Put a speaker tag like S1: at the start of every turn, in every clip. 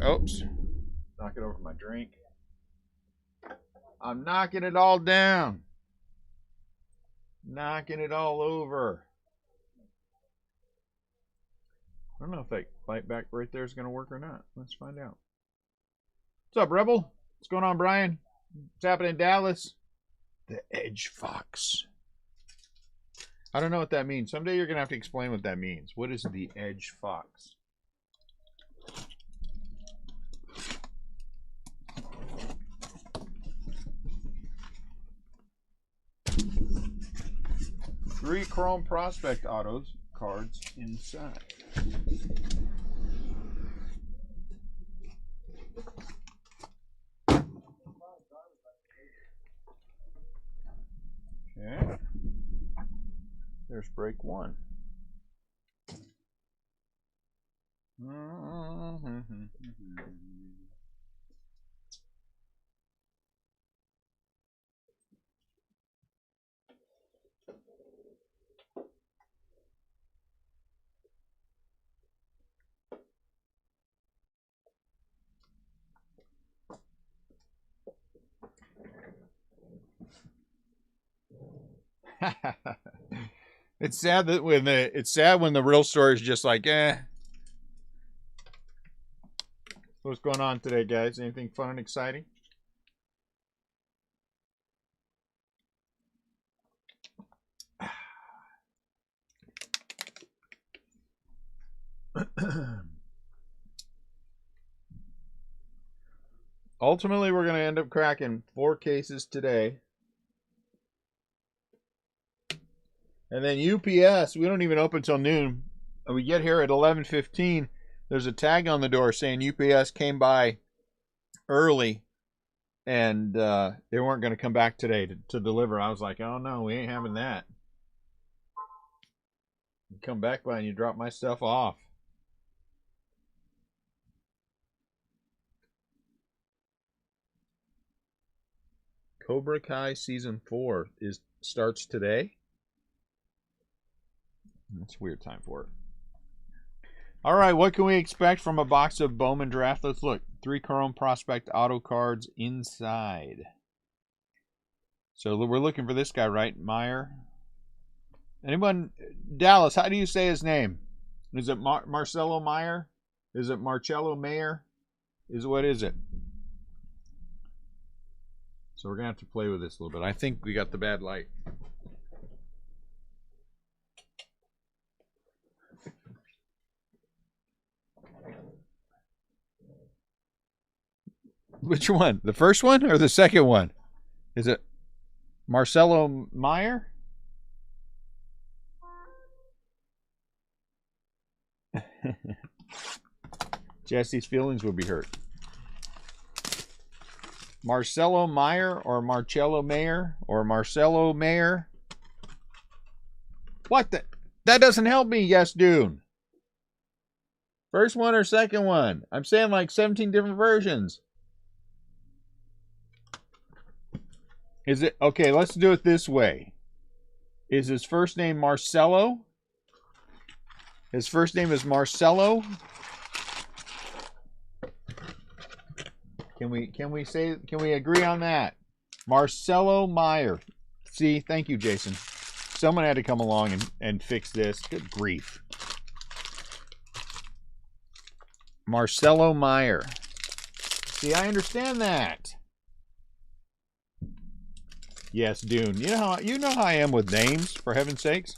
S1: Oops. Knock it over my drink. I'm knocking it all down. Knocking it all over. I don't know if that light back right there is going to work or not. Let's find out. What's up, Rebel? What's going on, Brian? What's happening in Dallas? The Edge Fox. I don't know what that means. Someday you're going to have to explain what that means. What is the Edge Fox? Three Chrome Prospect Autos cards inside. Okay. There's break one. It's sad that when the real story is just like, What's going on today, guys? Anything fun and exciting? Ultimately, we're going to end up cracking 4 cases today. And then UPS, we don't even open till noon. We get here at 11:15. There's a tag on the door saying UPS came by early and they weren't going to come back today to deliver. I was like, oh no, we ain't having that. You come back by and you drop my stuff off. Cobra Kai Season 4 starts today. That's a weird time for it. All right, what can we expect from a box of Bowman Draft? Let's look. 3 Chrome Prospect Auto cards inside. So we're looking for this guy, right? Meyer. Anyone? Dallas, how do you say his name? Is it Marcelo Meyer? Is it Marcello Mayer? What is it? So we're going to have to play with this a little bit. I think we got the bad light. Which one? The first one or the second one? Is it Marcelo Meyer? Jesse's feelings would be hurt. Marcelo Meyer or Marcello Mayer or Marcelo Mayer? What the? That doesn't help me, yes, Dune. First one or second one? I'm saying like 17 different versions. Is it okay? Let's do it this way. Is his first name Marcelo? His first name is Marcelo. Can we agree on that? Marcelo Meyer. See, thank you, Jason. Someone had to come along and fix this. Good grief. Marcelo Meyer. See, I understand that. Yes, Dune. You know how I am with names, for heaven's sakes.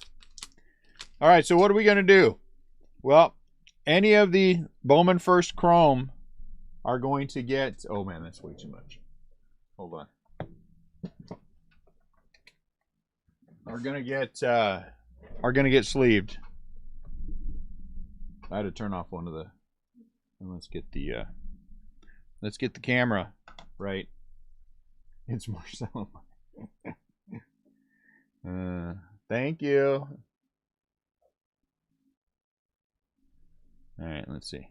S1: All right, so what are we going to do? Well, any of the Bowman First Chrome are going to get... Oh, man, that's way too much. Hold on. Are gonna get sleeved. I had to turn off one of the. And let's get the camera right. It's Marcelo. Thank you. All right, let's see.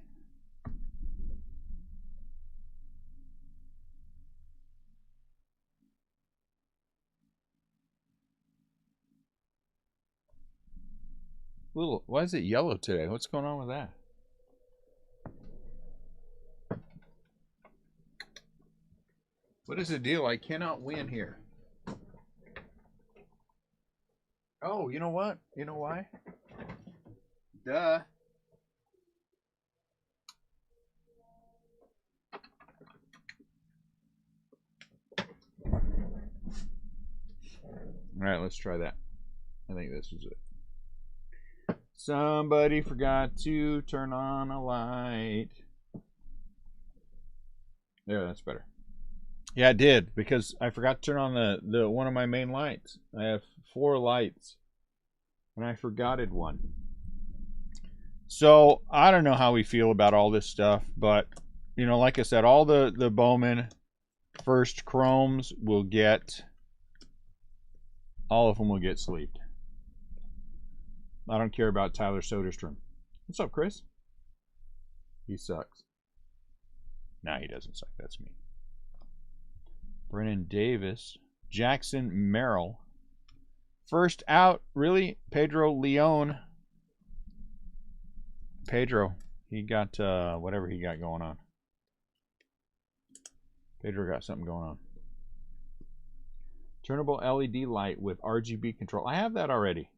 S1: Why is it yellow today? What's going on with that? What is the deal? I cannot win here. Oh, you know what? You know why? Duh. All right, let's try that. I think this is it. Somebody forgot to turn on a light. There, that's better. Yeah, I did, because I forgot to turn on the one of my main lights. I have 4 lights, and I forgotted one. So I don't know how we feel about all this stuff, but you know, like I said, all the Bowman first chromes will get, all of them will get sleeved. I don't care about Tyler Soderstrom. What's up, Chris? He sucks. Nah, he doesn't suck. That's me. Brennan Davis. Jackson Merrill. First out, really? Pedro Leon. Pedro. He got whatever he got going on. Pedro got something going on. Turnable LED light with RGB control. I have that already.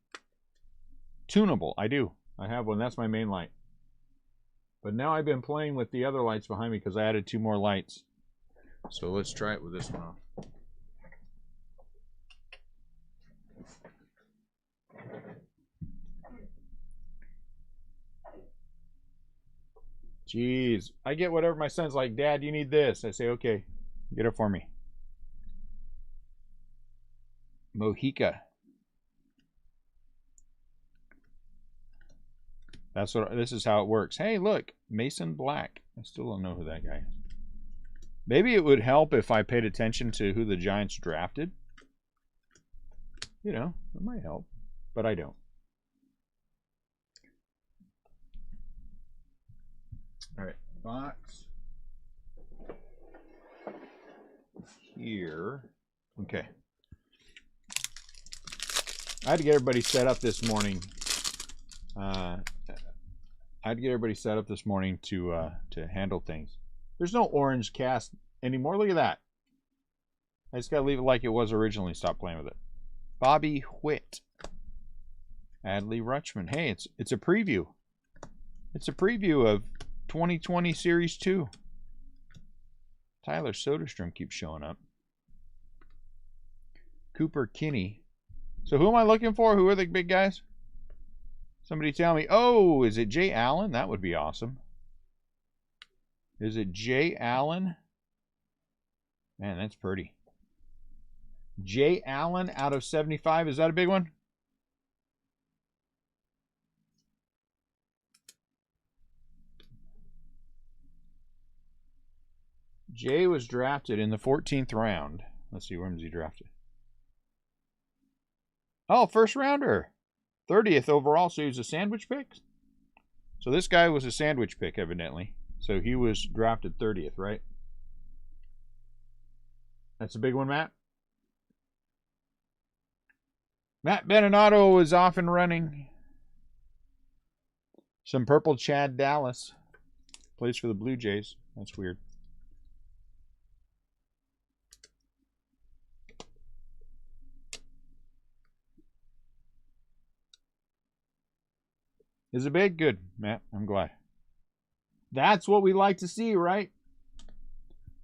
S1: Tunable. I do. I have one. That's my main light. But now I've been playing with the other lights behind me because I added 2 more lights. So let's try it with this one off. Jeez. I get whatever my son's like, Dad, you need this. I say, okay, get it for me. Mojica. That's what. This is how it works. Hey, look, Mason Black. I still don't know who that guy is. Maybe it would help if I paid attention to who the Giants drafted. You know, it might help, but I don't. All right, box here. Okay. I had to get everybody set up this morning. I had to get everybody set up this morning to handle things. There's no orange cast anymore. Look at that. I just gotta leave it like it was originally. Stop playing with it. Bobby Witt. Adley Rutschman. Hey, it's a preview. It's a preview of 2020 Series 2. Tyler Soderstrom keeps showing up. Cooper Kinney. So who am I looking for? Who are the big guys? Somebody tell me. Oh, is it Jay Allen? That would be awesome. Is it Jay Allen? Man, that's pretty. Jay Allen out of 75. Is that a big one? Jay was drafted in the 14th round. Let's see, when was he drafted? Oh, first rounder. 30th overall, so he was a sandwich pick? So this guy was a sandwich pick, evidently. So he was drafted 30th, right? That's a big one, Matt. Matt Beninotto is off and running. Some purple Chad Dallas. Plays for the Blue Jays. That's weird. Is it big? Good, Matt. I'm glad. That's what we like to see, right?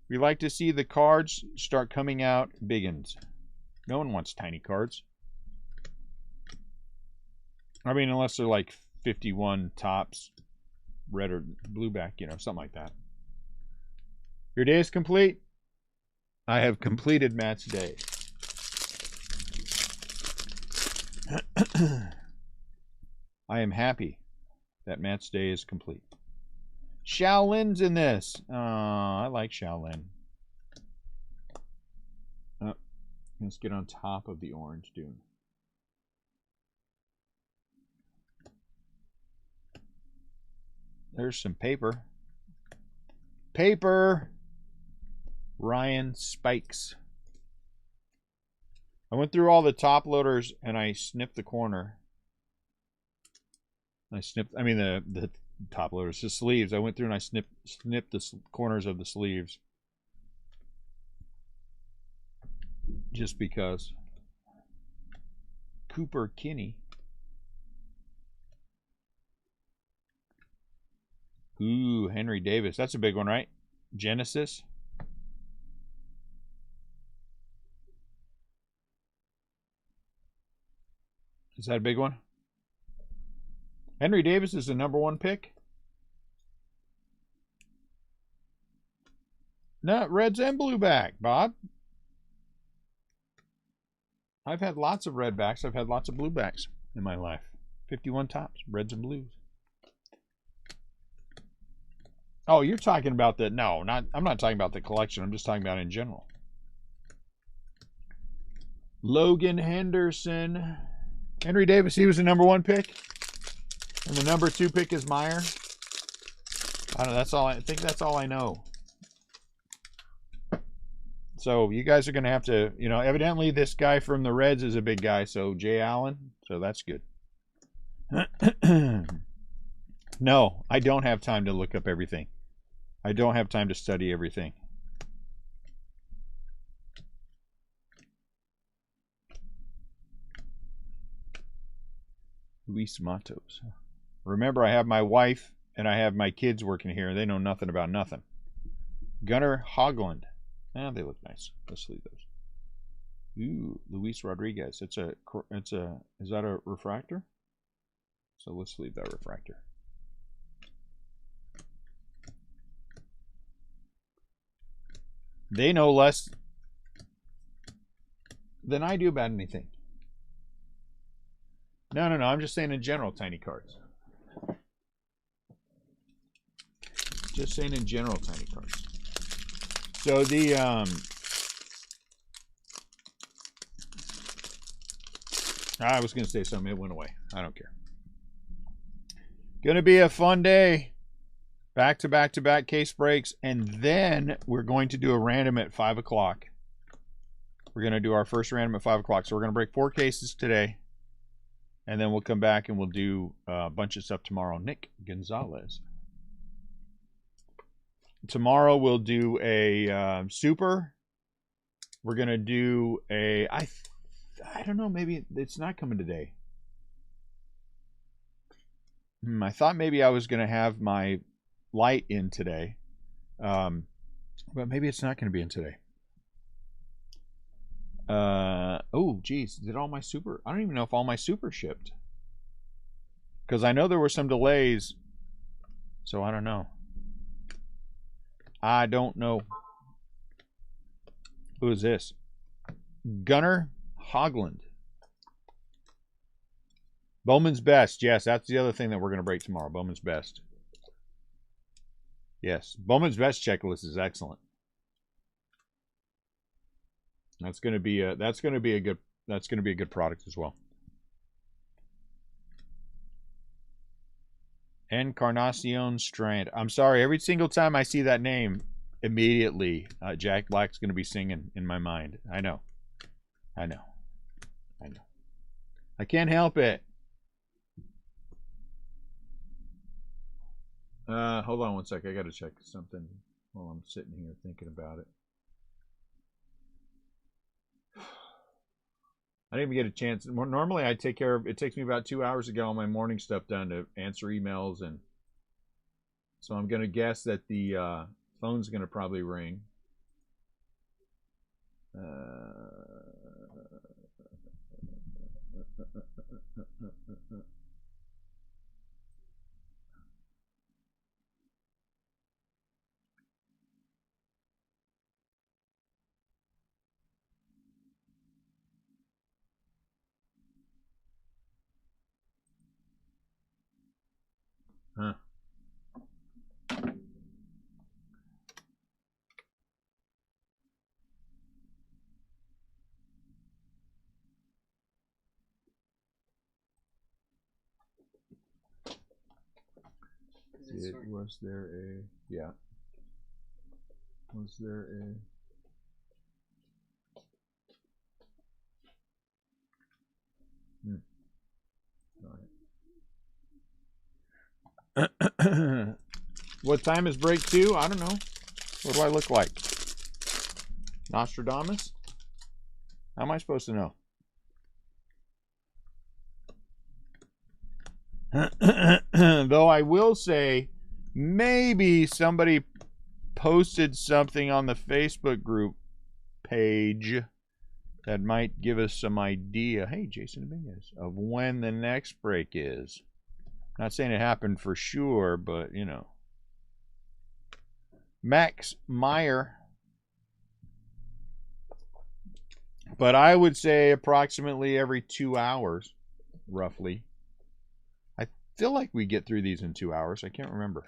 S1: We like to see the cards start coming out biggins. No one wants tiny cards. I mean, unless they're like 51 tops, red or blue back, you know, something like that. Your day is complete. I have completed Matt's day. I am happy that Matt's day is complete. Shaolin's in this. I like Shaolin. Let's get on top of the orange dune. There's some paper. Paper! Ryan Spikes. I went through all the top loaders and I snipped the corner. I mean the top loaders, the sleeves. I went through and I snipped the corners of the sleeves. Just because. Cooper Kinney. Ooh, Henry Davis. That's a big one, right? Genesis. Is that a big one? Henry Davis is the #1 pick. No, reds and blue back, Bob. I've had lots of red backs. I've had lots of blue backs in my life. 51 tops, reds and blues. Oh, you're talking about the... No, I'm not talking about the collection. I'm just talking about in general. Logan Henderson. Henry Davis, he was the #1 pick. And the #2 pick is Meyer. I don't know. That's all I think. That's all I know. So you guys are going to have to, you know, evidently this guy from the Reds is a big guy. So Jay Allen. So that's good. No, I don't have time to look up everything. I don't have time to study everything. Luis Matos. Remember, I have my wife and I have my kids working here. They know nothing about nothing. Gunnar Hogland. Ah, they look nice. Let's leave those. Ooh, Luis Rodriguez. Is that a refractor? So let's leave that refractor. They know less than I do about anything. No. I'm just saying in general, tiny cards. Just saying in general, tiny cards. So the I was going to say something. It went away. I don't care. Going to be a fun day. Back to back case breaks. And then we're going to do a random at 5 o'clock. We're going to do our first random at 5 o'clock. So we're going to break 4 cases today. And then we'll come back and we'll do a bunch of stuff tomorrow. Nick Gonzalez. Tomorrow we'll do a super. We're going to do a... I don't know. Maybe it's not coming today. I thought maybe I was going to have my light in today. But maybe it's not going to be in today. Oh, geez. Did all my super... I don't even know if all my super shipped. Because I know there were some delays. So I don't know. I don't know. Who is this? Gunnar Hogland. Bowman's Best. Yes, that's the other thing that we're going to break tomorrow. Bowman's Best. Yes, Bowman's Best checklist is excellent. That's going to be a good product as well. Encarnacion Strand. I'm sorry, every single time I see that name, immediately Jack Black's going to be singing in my mind. I know. I can't help it. Hold on one sec. I got to check something while I'm sitting here thinking about it. I didn't even get a chance. Normally, I take care of. It takes me about 2 hours to get all my morning stuff done to answer emails, and so I'm going to guess that the phone's going to probably ring. Huh. Was there a... Yeah. Was there a... All right. What time is break 2? I don't know. What do I look like? Nostradamus? How am I supposed to know? Though I will say, maybe somebody posted something on the Facebook group page that might give us some idea. Hey, Jason Dominguez, of when the next break is. Not saying it happened for sure, but you know. Max Meyer. But I would say approximately every 2 hours, roughly. I feel like we get through these in 2 hours. I can't remember.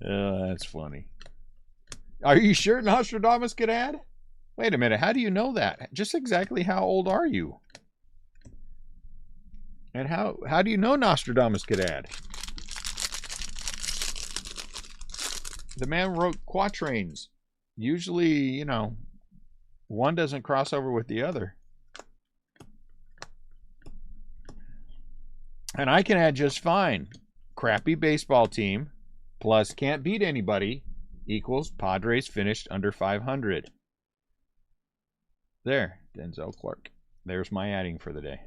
S1: Oh, that's funny. Are you sure Nostradamus could add? Wait a minute. How do you know that? Just exactly how old are you? And how do you know Nostradamus could add? The man wrote quatrains. Usually, you know, one doesn't cross over with the other. And I can add just fine. Crappy baseball team plus can't beat anybody equals Padres finished under 500. There, Denzel Clark. There's my adding for the day.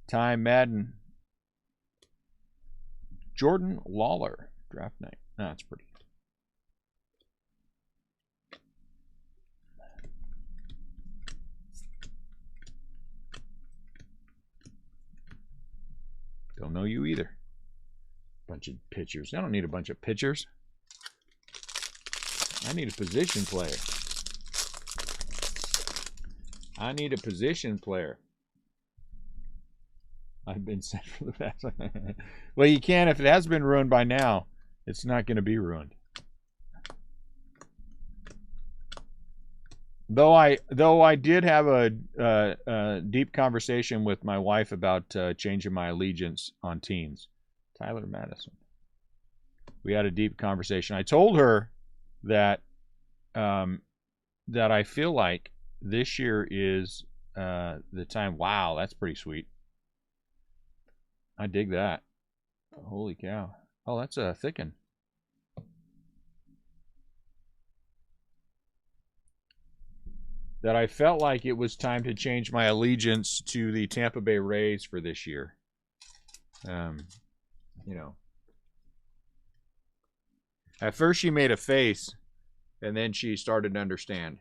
S1: Time Madden. Jordan Lawler. Draft night. Oh, that's pretty. Don't know you either. Bunch of pitchers. I don't need a bunch of pitchers. I need a position player. I need a position player. I've been sent for the best. Well, you can if it has been ruined by now. It's not going to be ruined. Though I did have a deep conversation with my wife about changing my allegiance on teams. Tyler Madison. We had a deep conversation. I told her that that I feel like this year is the time. Wow, that's pretty sweet. I dig that. Holy cow. Oh, that's a thicken. That I felt like it was time to change my allegiance to the Tampa Bay Rays for this year. You know. At first she made a face, and then she started to understand.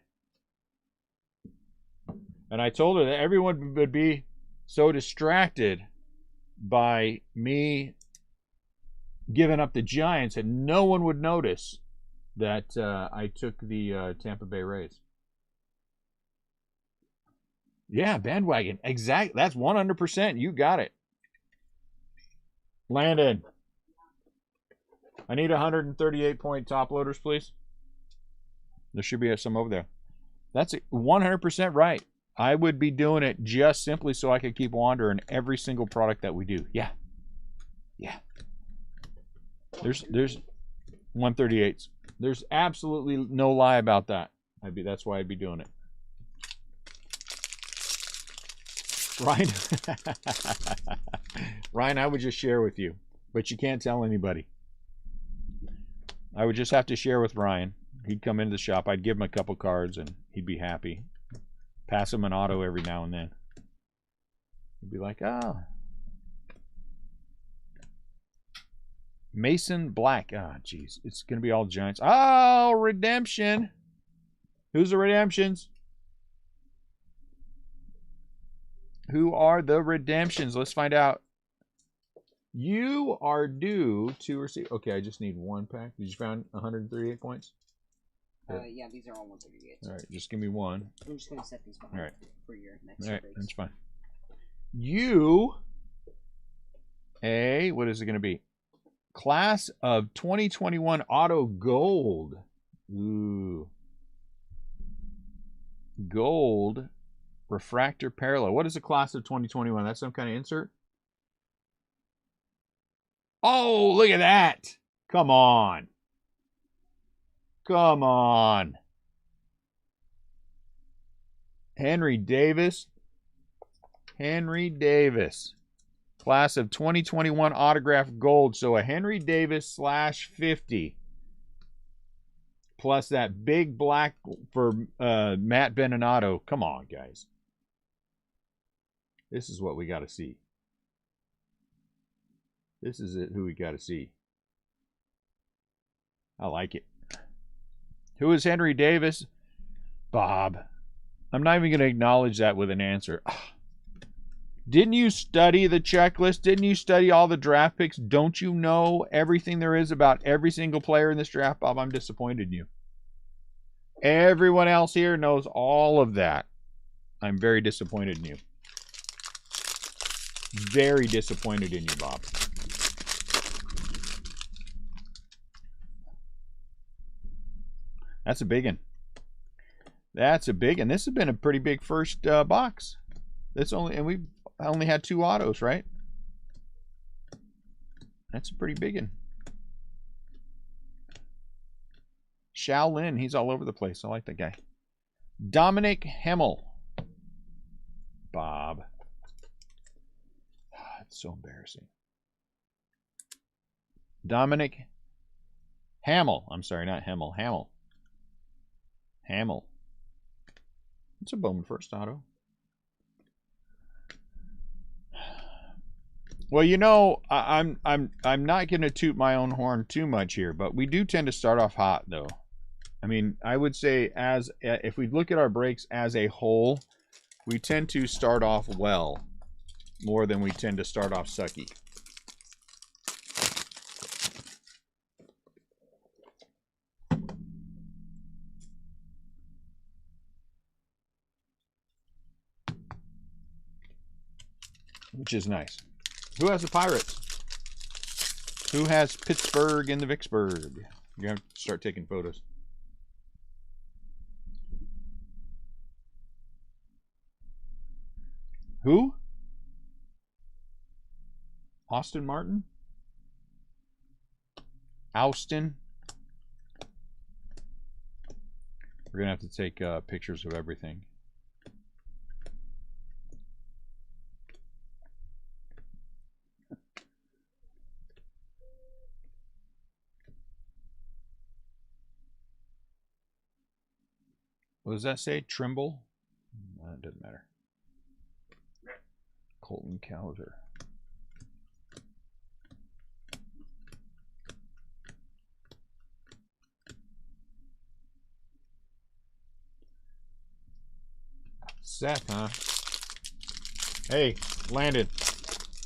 S1: And I told her that everyone would be so distracted by me giving up the Giants, and no one would notice that I took the Tampa Bay Rays. Yeah, bandwagon. Exactly. That's 100%. You got it. Landon. I need 138-point top loaders, please. There should be some over there. That's 100% right. I would be doing it just simply so I could keep wandering every single product that we do. Yeah. Yeah. There's 138s. There's absolutely no lie about that. That's why I'd be doing it. Ryan, Ryan, I would just share with you, but you can't tell anybody. I would just have to share with Ryan. He'd come into the shop. I'd give him a couple cards, and he'd be happy. Pass him an auto every now and then. He'd be like, oh. Mason Black. Ah, oh, jeez. It's going to be all Giants. Oh, redemption. Who's the redemptions? Who are the redemptions? Let's find out. You are due to receive. Okay, I just need one pack. Did you find 138 points?
S2: Yeah, these are all 138.
S1: All right, just give me one.
S2: I'm just going to set these behind
S1: All right.
S2: for your next
S1: All right,
S2: breaks.
S1: that's fine. You, what is it going to be? Class of 2021 Auto Gold. Ooh. Gold refractor parallel. What is the class of 2021? That's some kind of insert? Oh, look at that. Come on. Come on. Henry Davis. Henry Davis. Class of 2021 autograph gold. So a Henry Davis /50. Plus that big black for Matt Beninotto. Come on, guys. This is what we got to see. This is it, who we got to see. I like it. Who is Henry Davis? Bob. I'm not even going to acknowledge that with an answer. Didn't you study the checklist? Didn't you study all the draft picks? Don't you know everything there is about every single player in this draft, Bob? I'm disappointed in you. Everyone else here knows all of that. I'm very disappointed in you. Very disappointed in you, Bob. That's a big one. That's a big one. This has been a pretty big first box. And we've only had 2 autos, right? That's a pretty big one. Shaolin, he's all over the place. I like that guy. Dominic Hemmel. Bob. It's so embarrassing. Dominic Hamill. I'm sorry, not Hemmel. Hamill. Hamill. It's a Bowman first auto. Well, you know, I'm not going to toot my own horn too much here, but we do tend to start off hot, though. I mean, I would say if we look at our breaks as a whole, we tend to start off well more than we tend to start off sucky. Which is nice. Who has the Pirates? Who has Pittsburgh in the Vicksburg? You're going to start taking photos. Who? Austin Martin? Austin? We're going to have to take pictures of everything. What does that say? Trimble? It doesn't matter. Colton Cowser. Seth, huh? Hey, Landon,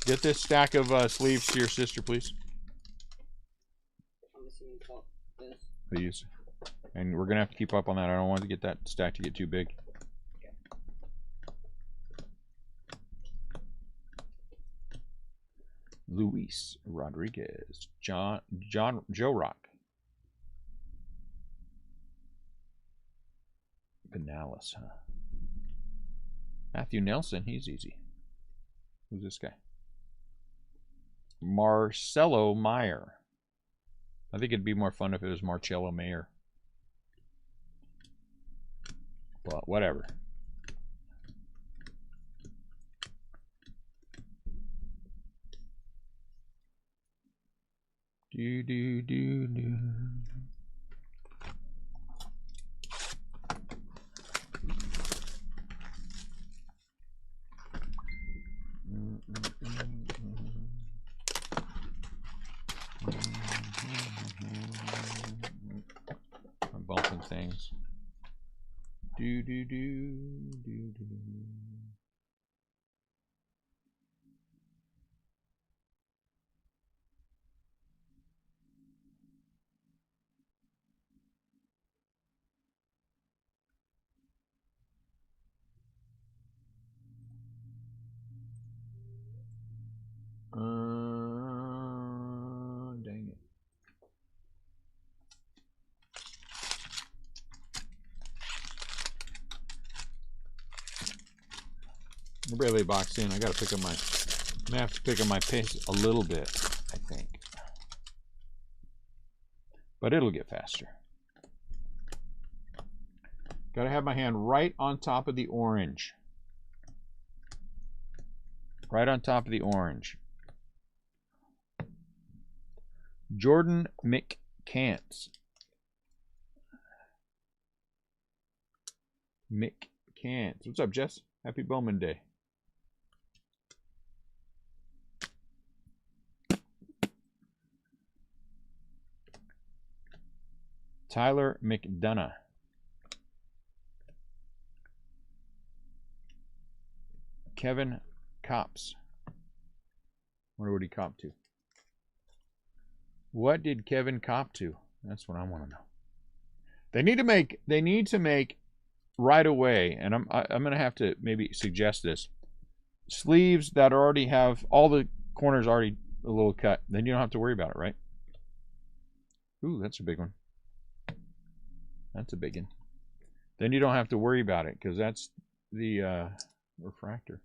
S1: get this stack of sleeves to your sister, please. Please. And we're going to have to keep up on that. I don't want to get that stack to get too big. Luis Rodriguez. Joe Rock. Benalis, huh? Matthew Nelson, he's easy. Who's this guy? Marcelo Meyer. I think it'd be more fun if it was Marcello Mayer. But whatever. Do. I'm bumping things. Do. We're barely boxed in. I gotta pick up my. I'm gonna have to pick up my pace a little bit, I think. But it'll get faster. Gotta have my hand right on top of the orange. Right on top of the orange. Jordan McCants. McCants. What's up, Jess? Happy Bowman Day. Tyler McDonough. Kevin Cops. Wonder what he copped to. What did Kevin cop to? That's what I want to know. They need to make right away, and I'm gonna have to maybe suggest this. Sleeves that already have all the corners already a little cut. Then you don't have to worry about it, right? Ooh, that's a big one. That's a big one. Then you don't have to worry about it because that's the refractor.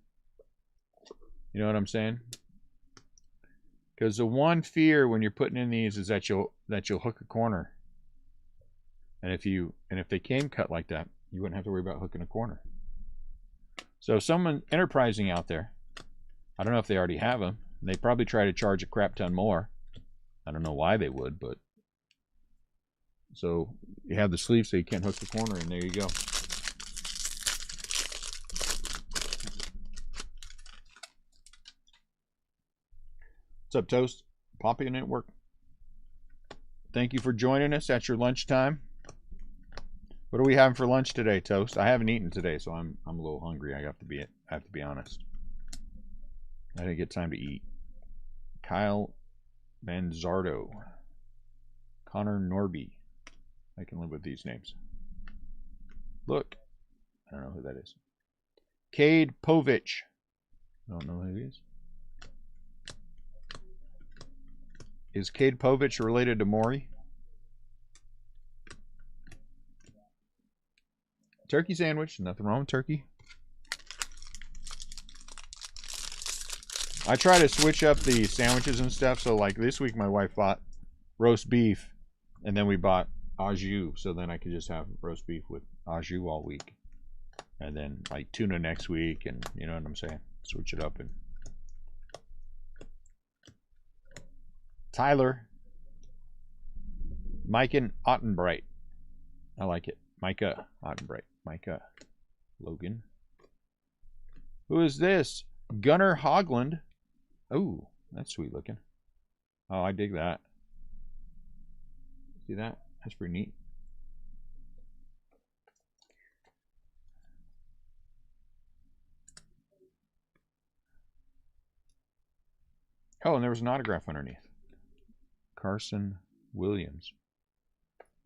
S1: You know what I'm saying? Because the one fear when you're putting in these is that you'll hook a corner. And if they came cut like that, you wouldn't have to worry about hooking a corner. So someone enterprising out there, I don't know if they already have them. They probably try to charge a crap ton more. I don't know why they would, but so you have the sleeve so you can't hook the corner, and there you go. What's up, Toast? Poppy Network. Thank you for joining us at your lunchtime. What are we having for lunch today, Toast? I haven't eaten today, so I'm a little hungry. I have to be honest. I didn't get time to eat. Kyle Manzardo. Connor Norby. I can live with these names. Look. I don't know who that is. Cade Povich. I don't know who he is. Is Cade Povich related to Maury? Turkey sandwich. Nothing wrong with turkey. I try to switch up the sandwiches and stuff. So like this week my wife bought roast beef and then we bought au jus. So then I could just have roast beef with au jus all week. And then like tuna next week, and you know what I'm saying? Switch it up. And Tyler Micah Ottenbright. I like it. Micah Ottenbright. Micah Logan. Who is this? Gunnar Hogland. Oh, that's sweet looking. Oh, I dig that. See that? That's pretty neat. Oh, and there was an autograph underneath. Carson Williams.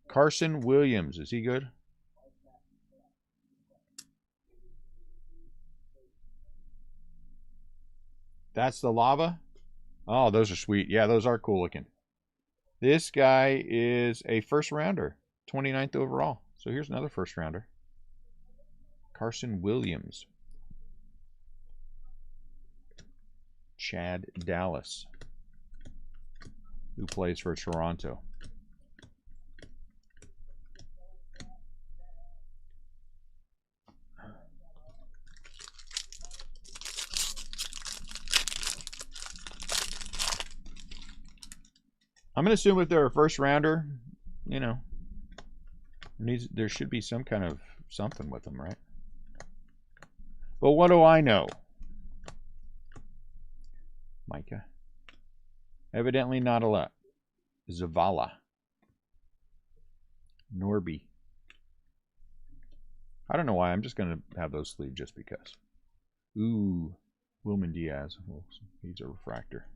S1: Carson Williams. Is he good? That's the lava? Oh, those are sweet. Yeah, those are cool looking. This guy is a first rounder. 29th overall. So here's another first rounder. Carson Williams. Chad Dallas, who plays for Toronto. I'm going to assume if they're a first rounder, you know, there should be some kind of something with them, right? But what do I know? Micah. Evidently not a lot. Zavala. Norby. I don't know why. I'm just going to have those sleeved just because. Ooh. Wilman Diaz. Well, he's a refractor.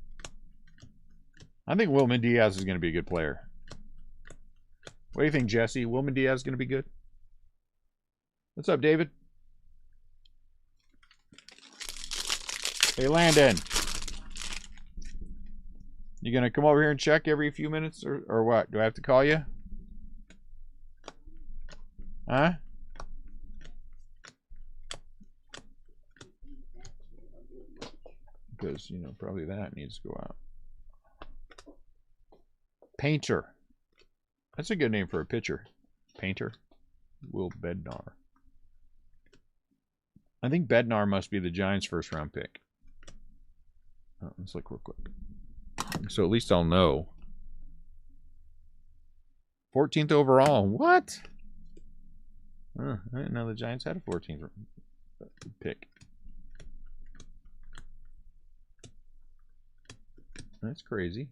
S1: I think Wilman Diaz is going to be a good player. What do you think, Jesse? Wilman Diaz is going to be good? What's up, David? Hey, Landon. You going to come over here and check every few minutes or what? Do I have to call you? Huh? because, you know, probably that needs to go out. Painter. That's a good name for a pitcher. Painter. Will Bednar. I think Bednar must be the Giants' first-round pick. Oh, let's look real quick. So at least I'll know. 14th overall. What? I didn't know the Giants had a 14th pick. That's crazy.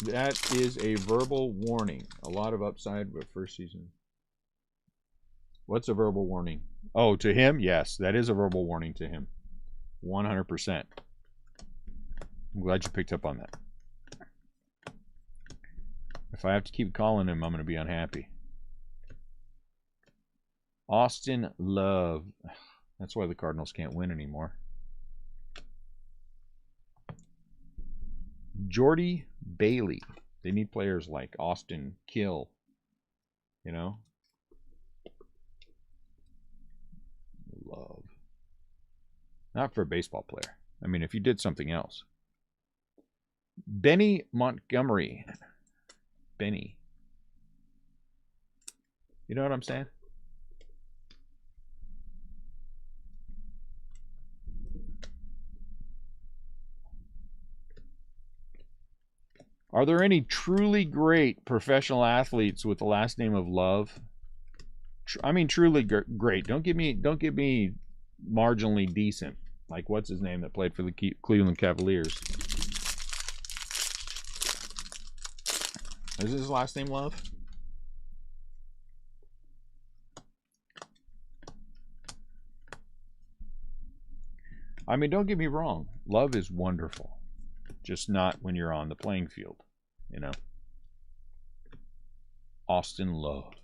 S1: That is a verbal warning. A lot of upside with first season. What's a verbal warning? Oh, to him? Yes, that is a verbal warning to him. 100%. I'm glad you picked up on that. If I have to keep calling him, I'm going to be unhappy. Austin Love. That's why the Cardinals can't win anymore. Jordy Bailey. They need players like Austin Kill. You know? Love. Not for a baseball player. I mean, if you did something else. Benny Montgomery. Benny. You know what I'm saying? Are there any truly great professional athletes with the last name of Love? I mean, truly great. Don't give me marginally decent. Like, what's his name that played for the Cleveland Cavaliers? Is his last name Love? I mean, don't get me wrong. Love is wonderful. Just not when you're on the playing field, you know. Austin Love.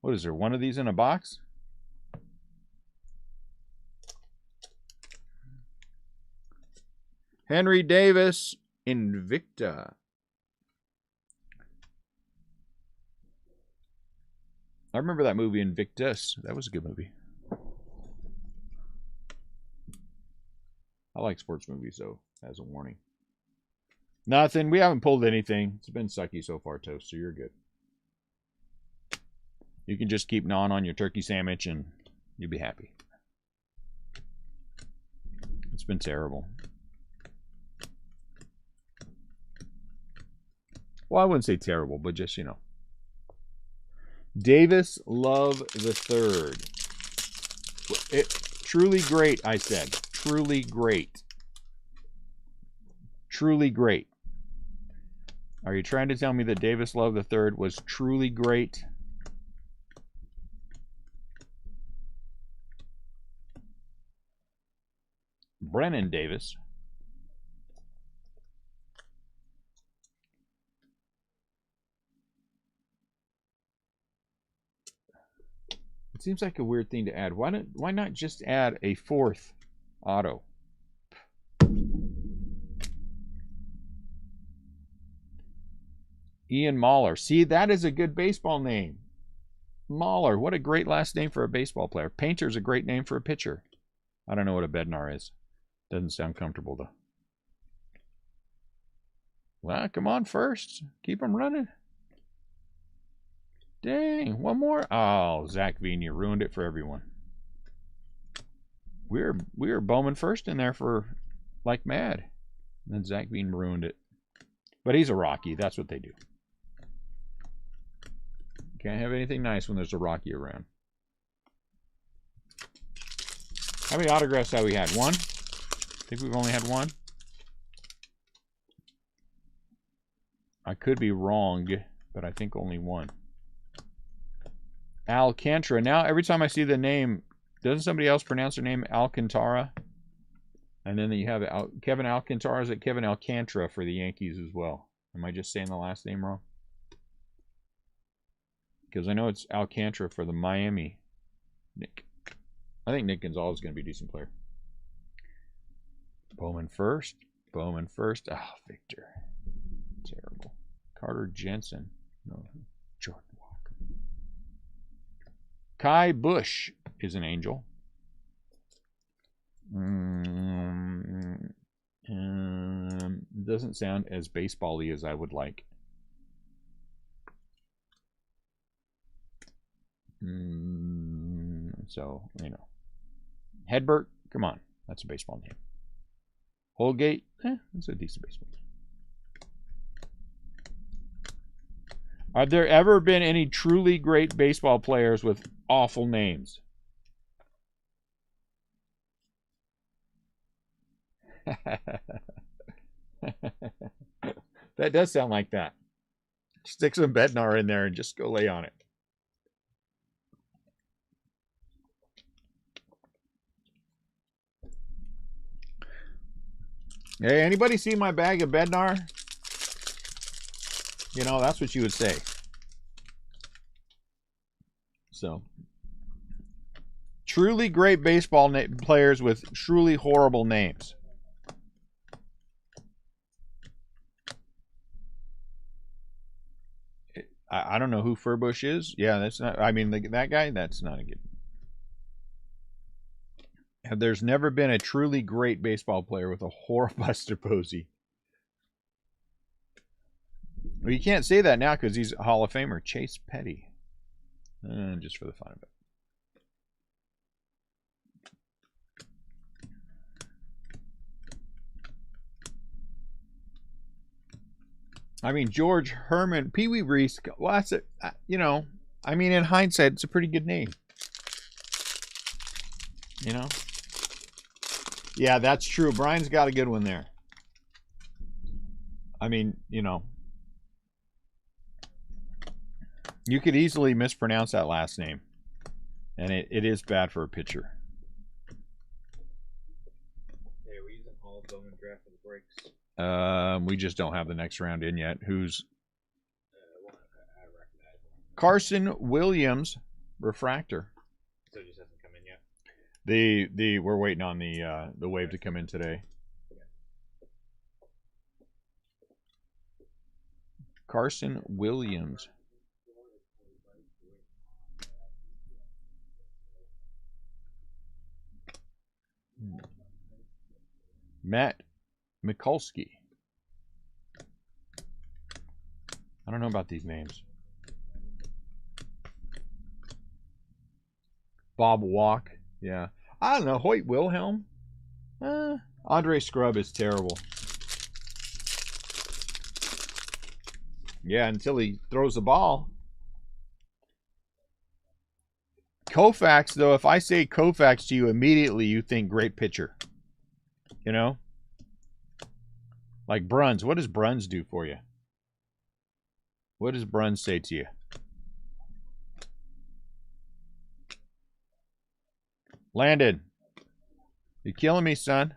S1: What is there? One of these in a box? Henry Davis, Invicta. I remember that movie Invictus. That was a good movie. I like sports movies, though, as a warning. Nothing. We haven't pulled anything. It's been sucky so far, Toast, so you're good. You can just keep gnawing on your turkey sandwich and you'll be happy. It's been terrible. Well, I wouldn't say terrible, but just, you know. Davis Love the Third. Truly great, I said. Truly great. Truly great. Are you trying to tell me that Davis Love III was truly great? Brennan Davis. It seems like a weird thing to add. Why not just add a fourth auto? Ian Mahler. See, that is a good baseball name. Mahler. What a great last name for a baseball player. Painter's a great name for a pitcher. I don't know what a Bednar is. Doesn't sound comfortable, though. Well, come on first. Keep them running. Dang, one more. Oh, Zach Veen, you ruined it for everyone. We were Bowman first in there for like mad. And then Zach Veen ruined it. But he's a Rocky. That's what they do. Can't have anything nice when there's a Rocky around. How many autographs have we had? One? I think we've only had one. I could be wrong, but I think only one. Alcantara. Now, every time I see the name, doesn't somebody else pronounce their name Alcantara? And then you have Kevin Alcantara. Is it Kevin Alcantara for the Yankees as well? Am I just saying the last name wrong? Because I know it's Alcantara for the Miami. Nick. I think Nick Gonzalez is going to be a decent player. Bowman first. Bowman first. Ah, oh, Victor. Terrible. Carter Jensen. No. Jordan Walker. Kai Bush is an angel. Doesn't sound as baseball-y as I would like. So, you know. Hedbert, come on. That's a baseball name. Holgate, that's a decent baseball name. Have there ever been any truly great baseball players with awful names? That does sound like that. Stick some Bednar in there and just go lay on it. Hey, anybody see my bag of Bednar? You know, that's what you would say. So, truly great baseball players with truly horrible names. I don't know who Furbush is. Yeah, that's not. I mean, that guy. That's not a good. There's never been a truly great baseball player with a horrible Buster Posey. Well, you can't say that now because he's a Hall of Famer. Chase Petty. Just for the fun of it. I mean, George Herman, Pee Wee Reese. Well, that's it. You know, I mean, in hindsight, it's a pretty good name. You know? Yeah, that's true. Brian's got a good one there. I mean, you know, you could easily mispronounce that last name. And it is bad for a pitcher.
S3: Yeah, we're using all of Bowman draft for the breaks.
S1: We just don't have the next round in yet. Who's
S3: One I recognize.
S1: Carson Williams refractor?
S3: So it just hasn't come in yet.
S1: We're waiting on the wave to come in today. Carson Williams. Matt Mikulski. I don't know about these names. Bob Walk. Yeah. I don't know. Hoyt Wilhelm. Andre Scrub is terrible. Yeah, until he throws the ball. Koufax, though, if I say Koufax to you immediately, you think great pitcher. You know? Like Bruns. What does Bruns do for you? What does Bruns say to you? Landon. You're killing me, son.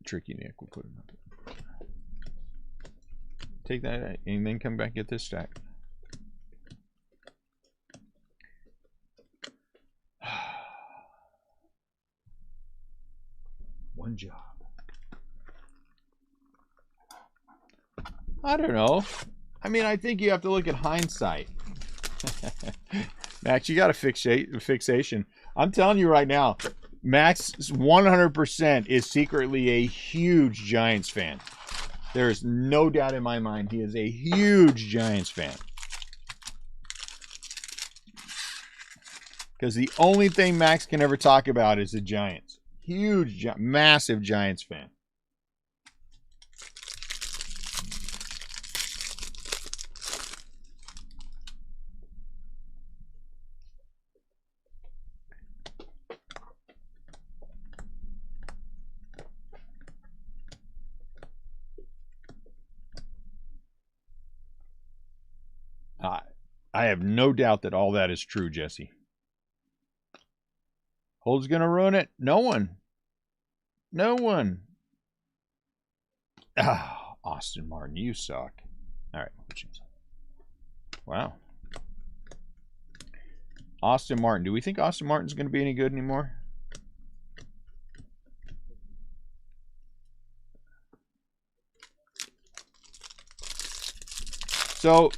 S1: Tricky Nick. We'll put him up. Take that and then come back, get this stack. One job. I don't know. I mean, I think you have to look at hindsight. Max, you got a fixation. I'm telling you right now, Max 100% is secretly a huge Giants fan. There's no doubt in my mind he is a huge Giants fan. Because the only thing Max can ever talk about is the Giants. Huge, massive Giants fan. I have no doubt that all that is true, Jesse. Hold's going to ruin it? No one. No one. Ah, Austin Martin, you suck. All right. Wow. Austin Martin. Do we think Austin Martin's going to be any good anymore? So,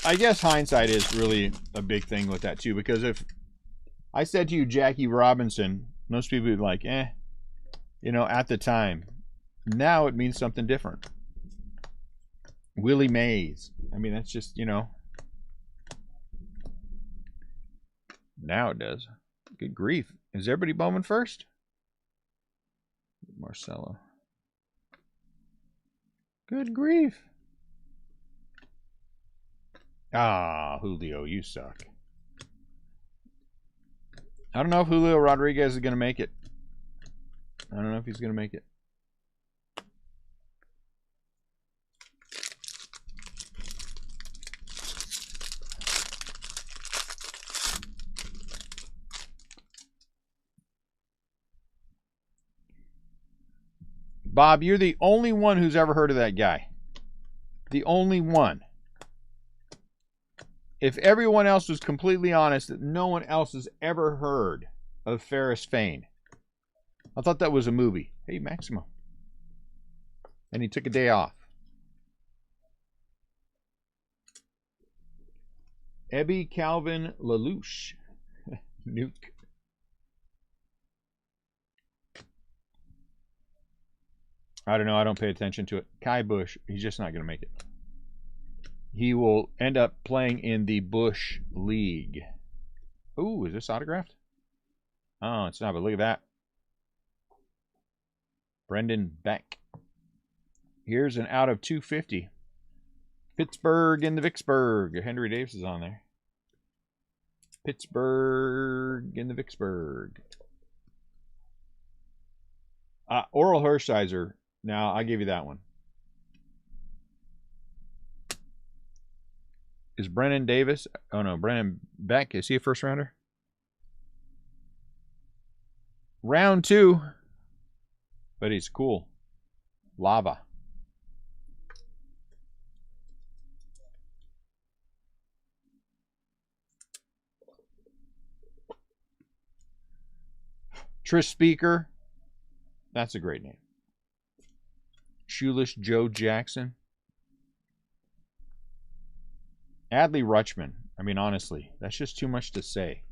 S1: I guess hindsight is really a big thing with that too, because if I said to you Jackie Robinson, most people would be like, you know, at the time. Now it means something different. Willie Mays. I mean, that's just, you know. Now it does. Good grief. Is everybody Bowman first? Marcelo. Good grief. Ah, Julio, you suck. I don't know if Julio Rodriguez is going to make it. I don't know if he's going to make it. Bob, you're the only one who's ever heard of that guy. The only one. If everyone else was completely honest that no one else has ever heard of Ferris Fane. I thought that was a movie. Hey, Maximo. And he took a day off. Ebby Calvin LaLouche. Nuke. I don't know. I don't pay attention to it. Kai Bush, he's just not going to make it. He will end up playing in the Bush League. Ooh, is this autographed? Oh, it's not, but look at that. Brendan Beck. Here's an out of 250. Pittsburgh in the Vicksburg. Henry Davis is on there. Pittsburgh in the Vicksburg. Oral Hershiser. Now, I'll give you that one. Is Brennan Davis? Oh, no. Brennan Beck. Is he a first rounder? Round 2. But he's cool. Lava. Trish Speaker. That's a great name. Shoeless Joe Jackson. Adley Rutschman. I mean, honestly, that's just too much to say.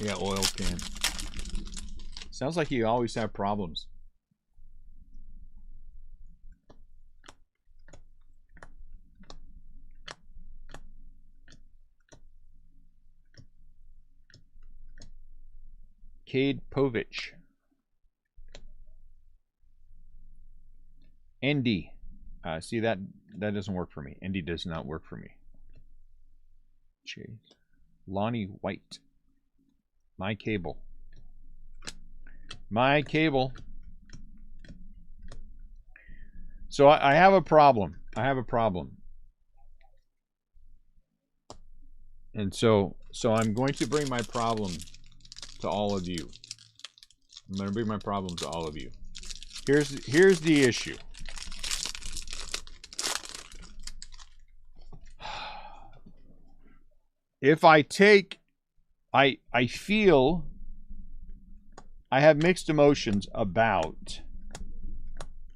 S1: Yeah, oil can. Sounds like you always have problems. Cade Povich. Endy. See, that doesn't work for me. Endy does not work for me. Chase. Lonnie White. My Cable. My Cable. So I have a problem. I have a problem. And so I'm going to bring my problem to all of you. I'm going to bring my problem to all of you. Here's the issue. If I take, I feel I have mixed emotions about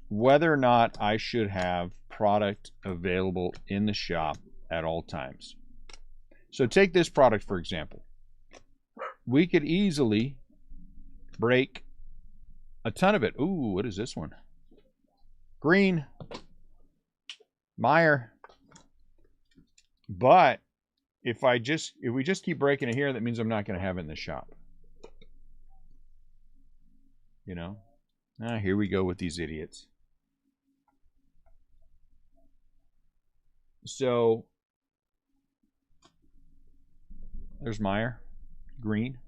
S1: whether or not I should have product available in the shop at all times. So take this product, for example. We could easily break a ton of it. Ooh, what is this one? Green. Meyer. But if we just keep breaking it here, that means I'm not going to have it in the shop. You know? Here we go with these idiots. So there's Meyer, green,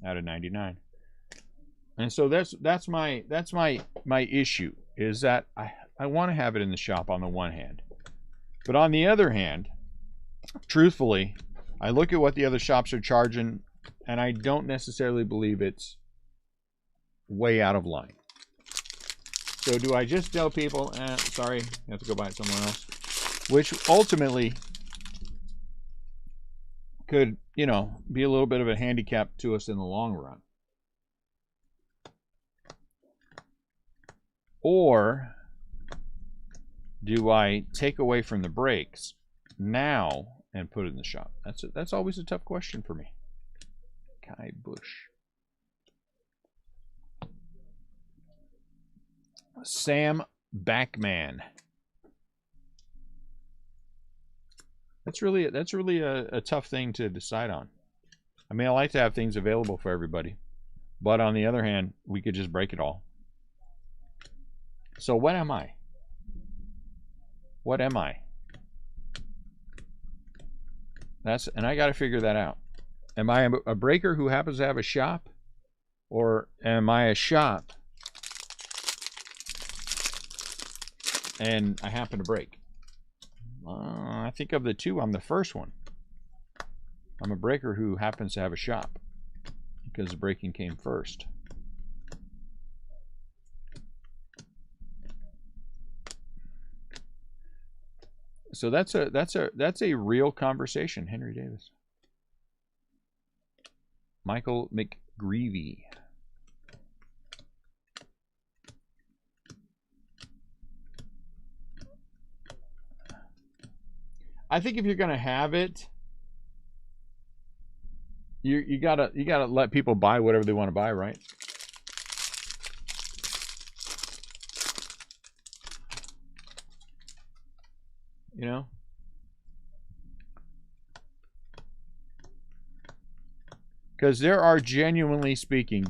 S1: out of 99. And so that's my issue, is that I want to have it in the shop on the one hand. But on the other hand, truthfully, I look at what the other shops are charging, and I don't necessarily believe it's way out of line. So do I just tell people, sorry, you have to go buy it somewhere else? Which ultimately, could, you know, be a little bit of a handicap to us in the long run. Or do I take away from the brakes now and put it in the shop? That's always a tough question for me. Kai Bush. Sam Backman. That's really a tough thing to decide on. I mean, I like to have things available for everybody, but on the other hand, we could just break it all. So what am I? What am I? And I got to figure that out. Am I a breaker who happens to have a shop, or am I a shop and I happen to break? I think of the two, I'm the first one. I'm a breaker who happens to have a shop because the breaking came first. So that's a real conversation. Henry Davis. Michael McGreevy. I think if you're gonna have it, you gotta let people buy whatever they want to buy, right? You know? Because there are genuinely speaking,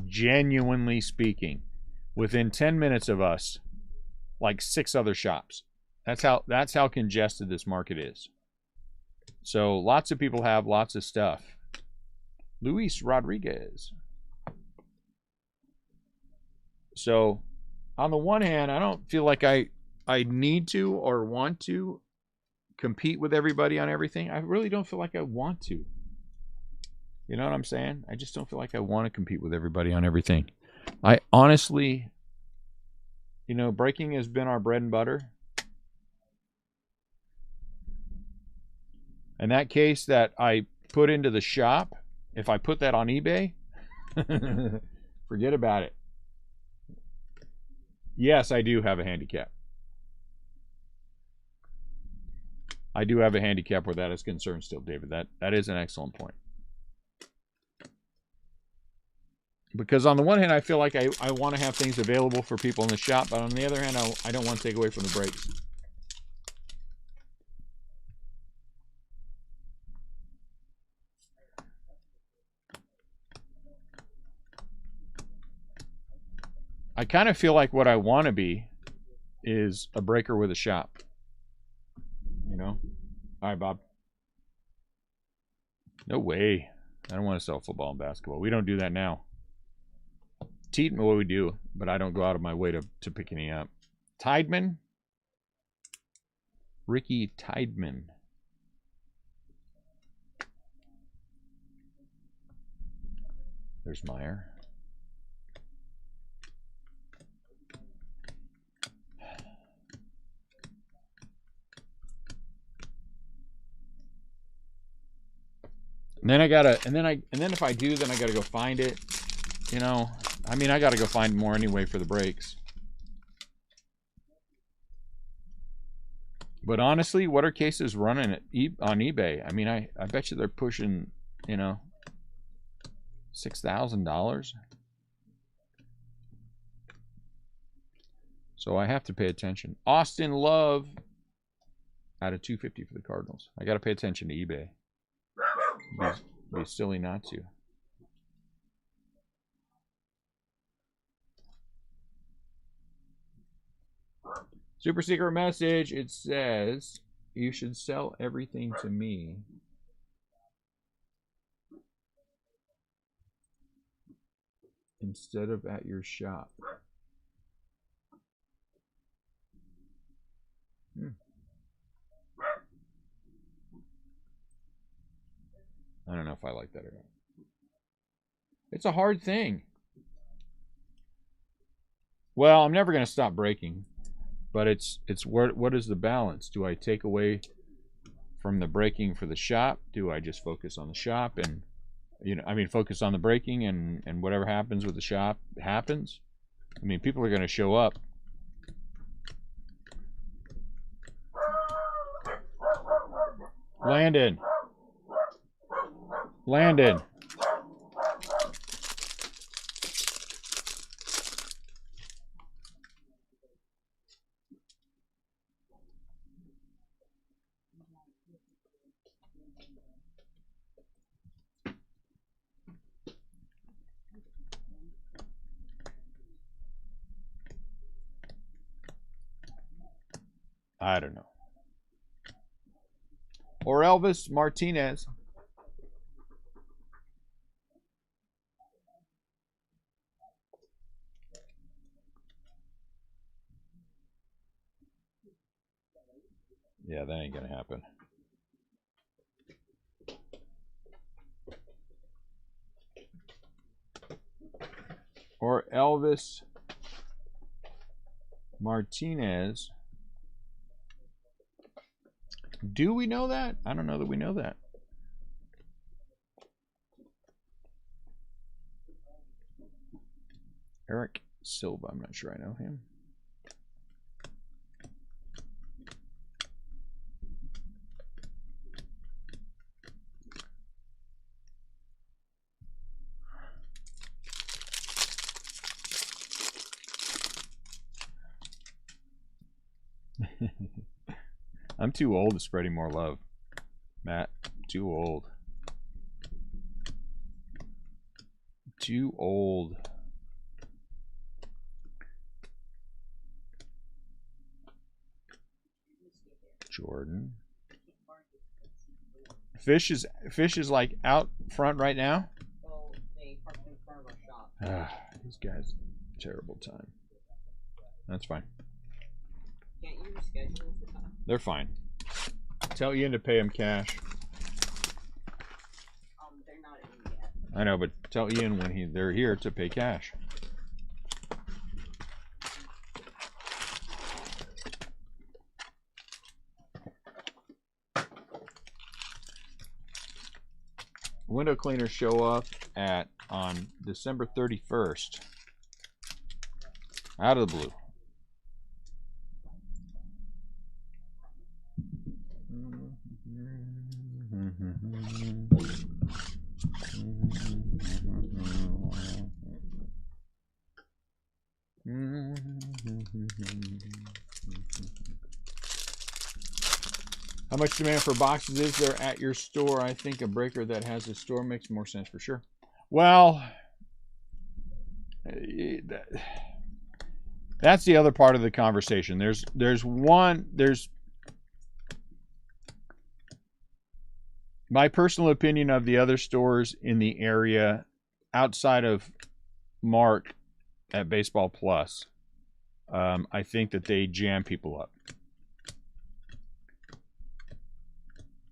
S1: within 10 minutes of us, like 6 other shops. That's how congested this market is. So lots of people have lots of stuff. Luis Rodriguez. So on the one hand, I don't feel like I need to or want to compete with everybody on everything. I really don't feel like I want to. You know what I'm saying? I just don't feel like I want to compete with everybody on everything. I honestly, you know, breaking has been our bread and butter. And that case that I put into the shop, if I put that on eBay, forget about it. Yes, I do have a handicap. I do have a handicap where that is concerned still, David. That is an excellent point. Because on the one hand, I feel like I want to have things available for people in the shop, but on the other hand, I don't want to take away from the breaks. I kind of feel like what I want to be is a breaker with a shop. You know? All right, Bob. No way. I don't want to sell football and basketball. We don't do that now. Well, we do, but I don't go out of my way to pick any up. Tideman. Ricky Tideman. There's Meyer. And then if I do, then I gotta go find it. You know, I mean, I gotta go find more anyway for the breaks. But honestly, what are cases running on eBay? I mean, I bet you they're pushing, you know, $6,000. So I have to pay attention. Austin Love out of 250 for the Cardinals. I got to pay attention to eBay. Be silly not to. Super secret message. It says you should sell everything to me. Instead of at your shop. I don't know if I like that or not. It's a hard thing. Well, I'm never going to stop breaking, but it's what is the balance? Do I take away from the braking for the shop? Do I just focus on the shop and, focus on the braking and whatever happens with the shop happens? I mean, people are going to show up. Landon. Landon. I don't know. Or Elvis Martinez. Yeah, that ain't gonna happen. Or Elvis Martinez. Do we know that? I don't know that we know that. Eric Silva, I'm not sure I know him. I'm too old to spread any more love. Matt, too old. Too old. Jordan. Fish is like out front right now.
S2: Well, they parked in front of our shop.
S1: These guys, terrible time. That's fine.
S2: Can't you reschedule for time?
S1: They're fine. Tell Ian to pay him cash.
S2: They're not in yet.
S1: I know, but tell Ian when they're here to pay cash. Window cleaners show up on December 31st. Out of the blue. How much demand for boxes is there at your store? I think a breaker that has a store makes more sense for sure. Well, that's the other part of the conversation. There's my personal opinion of the other stores in the area outside of Mark at Baseball Plus. I think that they jam people up.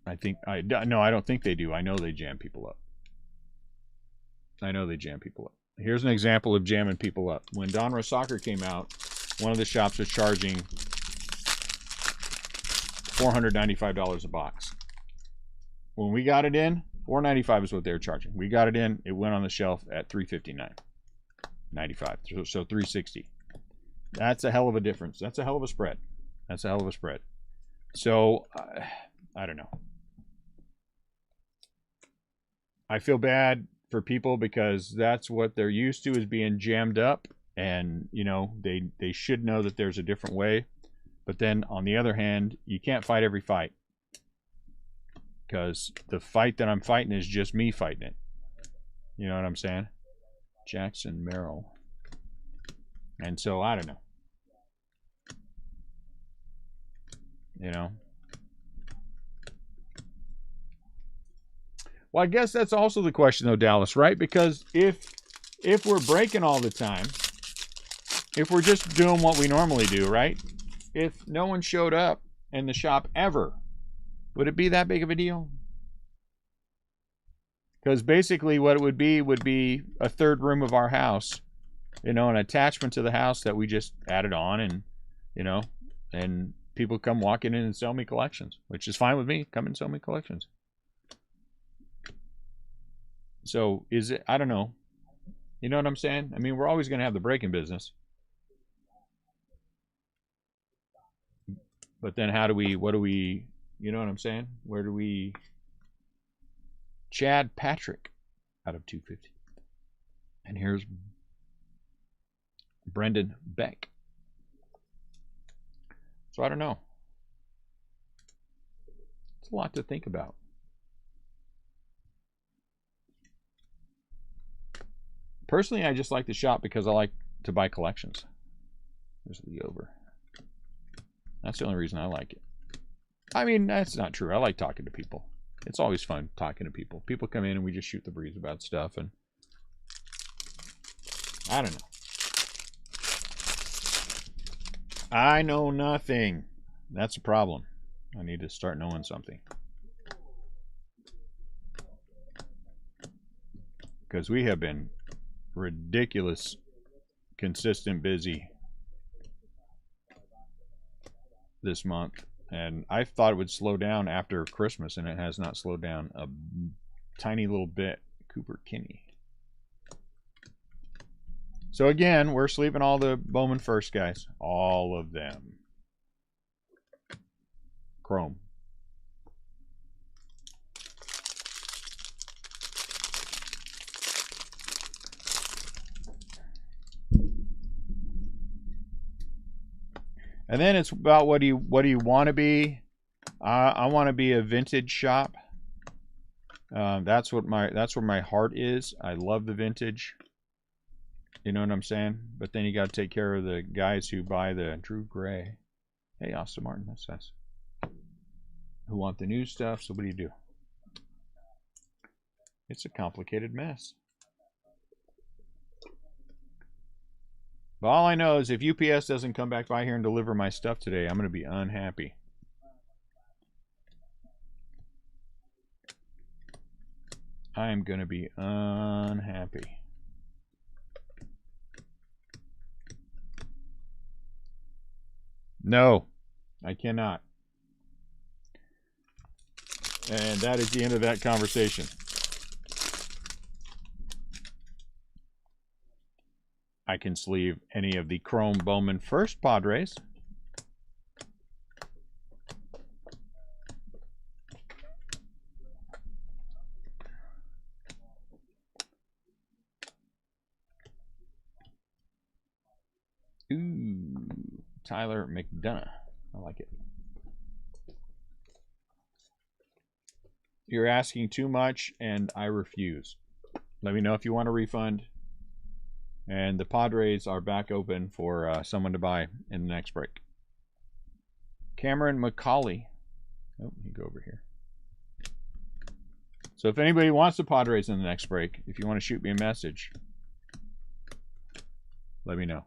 S1: I don't think they do. I know they jam people up. Here's an example of jamming people up. When Donruss Soccer came out, one of the shops was charging $495 a box. When we got it in, $495 is what they were charging. We got it in, it went on the shelf at $359.95. So $360. That's a hell of a difference. That's a hell of a spread. So I don't know. I feel bad for people because that's what they're used to, is being jammed up, and they should know that there's a different way. But then on the other hand, you can't fight every fight, because the fight that I'm fighting is just me fighting it. You know what I'm saying? Jackson Merrill. And so I don't know. Well, I guess that's also the question, though, Dallas, right? Because if we're breaking all the time, if we're just doing what we normally do, right? If no one showed up in the shop ever, would it be that big of a deal? Because basically what it would be a third room of our house, an attachment to the house that we just added on, and people come walking in and sell me collections, which is fine with me. Come and sell me collections. So is it, I don't know. You know what I'm saying? I mean, we're always going to have the breaking business. But then how do we, what do we, you know what I'm saying? Where do we, Chad Patrick out of 250. And here's Brendan Beck. So I don't know. It's a lot to think about. Personally, I just like to shop because I like to buy collections. There's the over. That's the only reason I like it. I mean, that's not true. I like talking to people. It's always fun talking to people. People come in and we just shoot the breeze about stuff, and I don't know. I know nothing. That's a problem. I need to start knowing something. Because we have been ridiculous, consistent busy this month. And I thought it would slow down after Christmas, and it has not slowed down a tiny little bit. Cooper Kinney. So again, we're sleeving all the Bowman first, guys. All of them. Chrome. And then it's about what do you want to be? I want to be a vintage shop. That's where my heart is. I love the vintage. You know what I'm saying? But then you got to take care of the guys who buy the Drew Gray. Hey, Austin Martin, that's nice. Who want the new stuff? So what do you do? It's a complicated mess. But all I know is if UPS doesn't come back by here and deliver my stuff today, I'm going to be unhappy. I am going to be unhappy. No, I cannot. And that is the end of that conversation. I can sleeve any of the Chrome Bowman first Padres. Ooh, Tyler McDonough. I like it. You're asking too much, and I refuse. Let me know if you want a refund. And the Padres are back open for someone to buy in the next break. Cameron McCauley. Oh, you go over here. So if anybody wants the Padres in the next break, if you want to shoot me a message, let me know.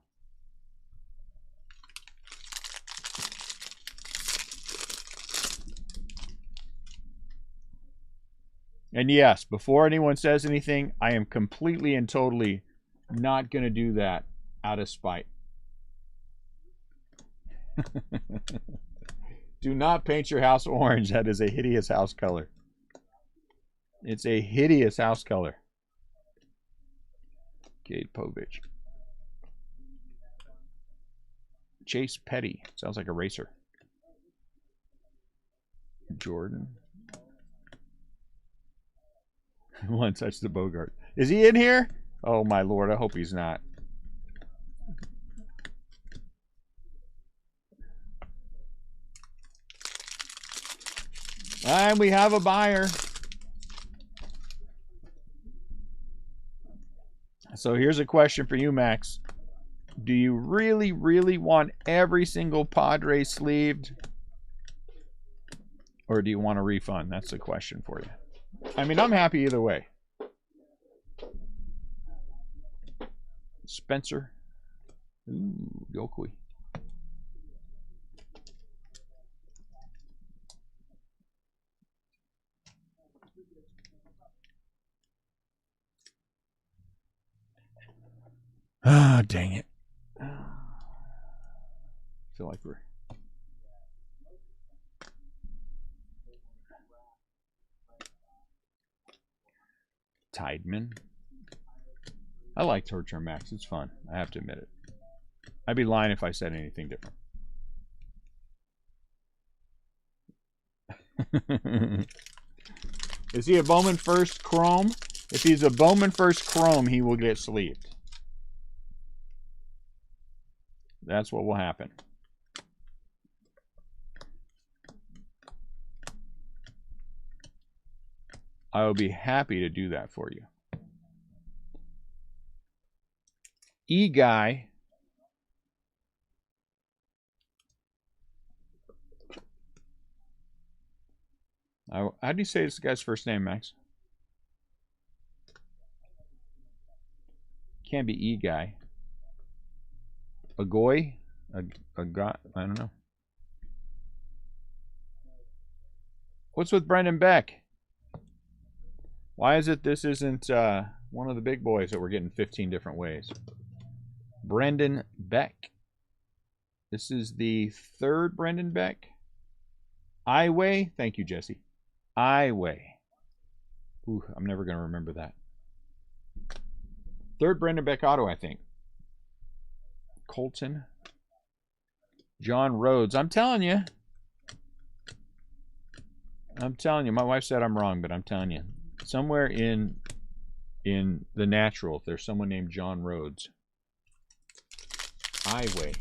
S1: And yes, before anyone says anything, I am completely and totally not going to do that out of spite. Do not paint your house orange. That is a hideous house color. It's a hideous house color. Gade Povich. Chase Petty. Sounds like a racer. Jordan. One touch the Bogart. Is he in here? Oh my Lord, I hope he's not. And we have a buyer. So here's a question for you, Max. Do you really, really want every single Padre sleeved? Or do you want a refund? That's the question for you. I mean, I'm happy either way. Spencer. Ooh, Yokoi. Ah, dang it. I feel like we're Tideman. I like Torture Max. It's fun. I have to admit it. I'd be lying if I said anything different. Is he a Bowman first Chrome? If he's a Bowman first Chrome, he will get sleeved. That's what will happen. I will be happy to do that for you. E-Guy. How do you say this guy's first name, Max? Can't be E-Guy. Agoy? A guy? I don't know. What's with Brendan Beck? Why is it this isn't one of the big boys that we're getting 15 different ways? Brendan Beck. This is the third Brendan Beck. Iway. Thank you, Jesse. Iway. Ooh, I'm never going to remember that. Third Brendan Beck auto, I think. Colton. John Rhodes. I'm telling you. My wife said I'm wrong, but I'm telling you. Somewhere in the natural, there's someone named John Rhodes. Highway.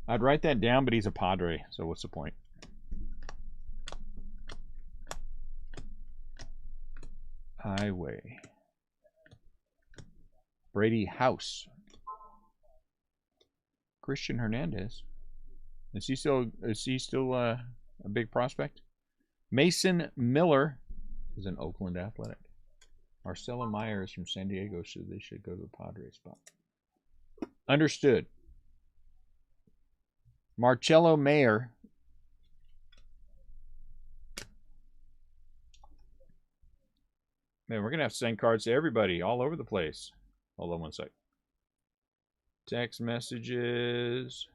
S1: I'd write that down, but he's a Padre, so what's the point? Highway. Brady House. Christian Hernandez. Is he still a big prospect? Mason Miller is an Oakland Athletic. Marcelo Myers from San Diego, they should go to the Padres spot. Understood. Marcello Mayer. Man, we're going to have to send cards to everybody all over the place. Hold on one sec. Text messages.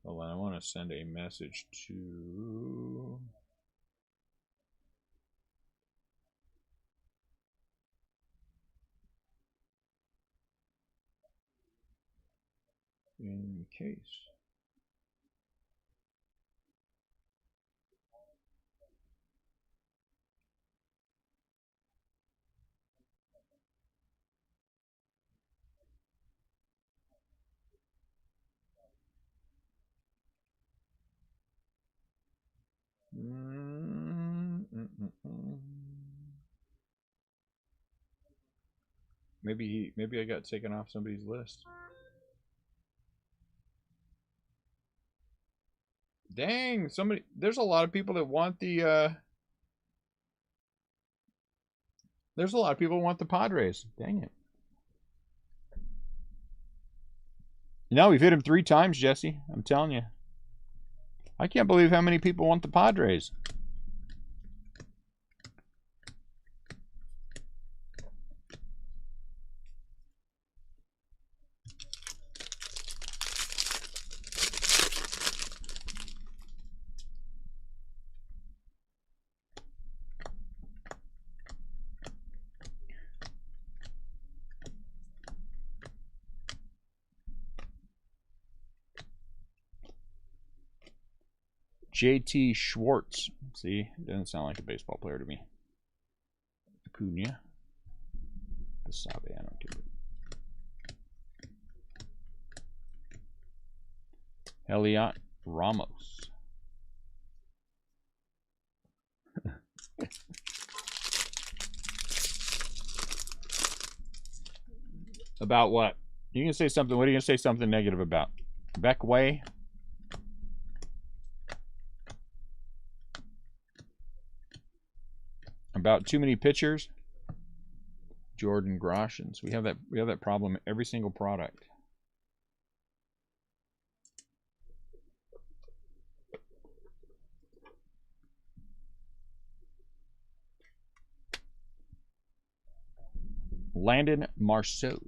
S1: Hold on, I want to send a message to... in case. Maybe I got taken off somebody's list. Dang, there's a lot of people that want the there's a lot of people who want the Padres. Dang it. Now we've hit him 3 times, Jesse. I'm telling you. I can't believe how many people want the Padres. JT Schwartz. See, doesn't sound like a baseball player to me. Acuna. Basabe, I don't care. Heliot Ramos. About what? You can say something. What are you going to say something negative about? Beckway? About too many pitchers? Jordan Groshans. We have that problem every single product. Landon Marceau.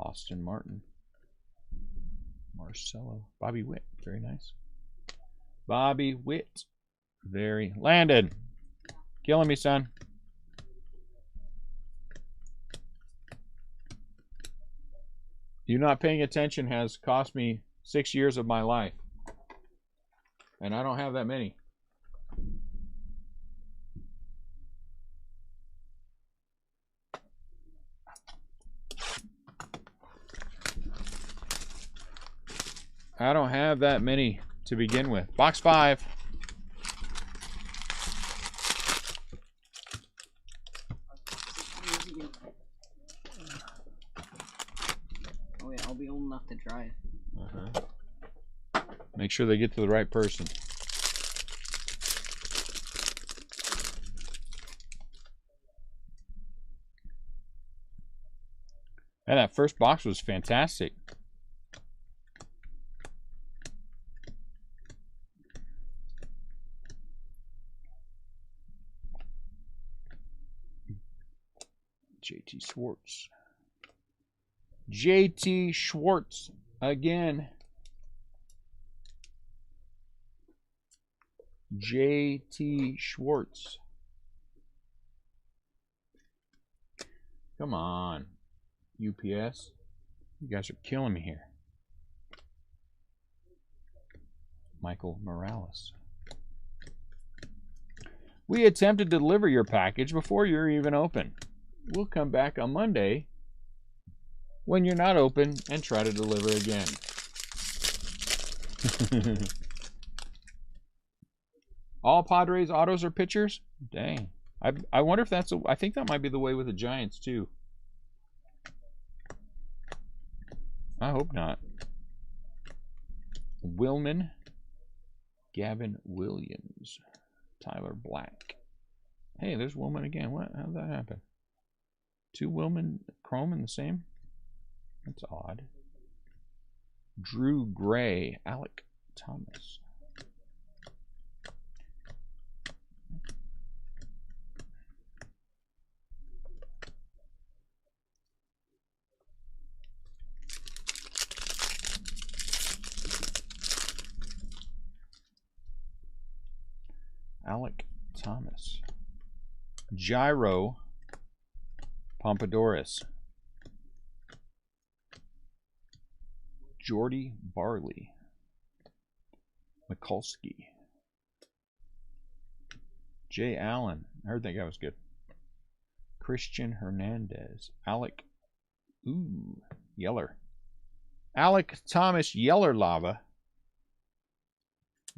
S1: Austin Martin. Marcelo. Bobby Witt. Very nice. Bobby Witt. Very. Landon. Killing me, son. You not paying attention has cost me 6 years of my life. And I don't have that many. I don't have that many to begin with. Box 5.
S2: Oh yeah, I'll be old enough to drive.
S1: Make sure they get to the right person. And that first box was fantastic. JT Schwartz. JT Schwartz again. JT Schwartz. Come on, UPS. You guys are killing me here. Michael Morales. We attempted to deliver your package before you're even open. We'll come back on Monday when you're not open and try to deliver again. All Padres autos are pitchers? Dang. I wonder if that's I think that might be the way with the Giants too. I hope not. Willman. Gavin Williams. Tyler Black. Hey, there's Willman again. What? How did that happen? 2 Willman Chrome in the same? That's odd. Drew Gray. Alec Thomas. Alec Thomas. Gyro Pompadoris. Jordy Barley. Mikulski. Jay Allen. I heard that guy was good. Christian Hernandez. Alec. Ooh. Yeller. Alec Thomas Yeller Lava.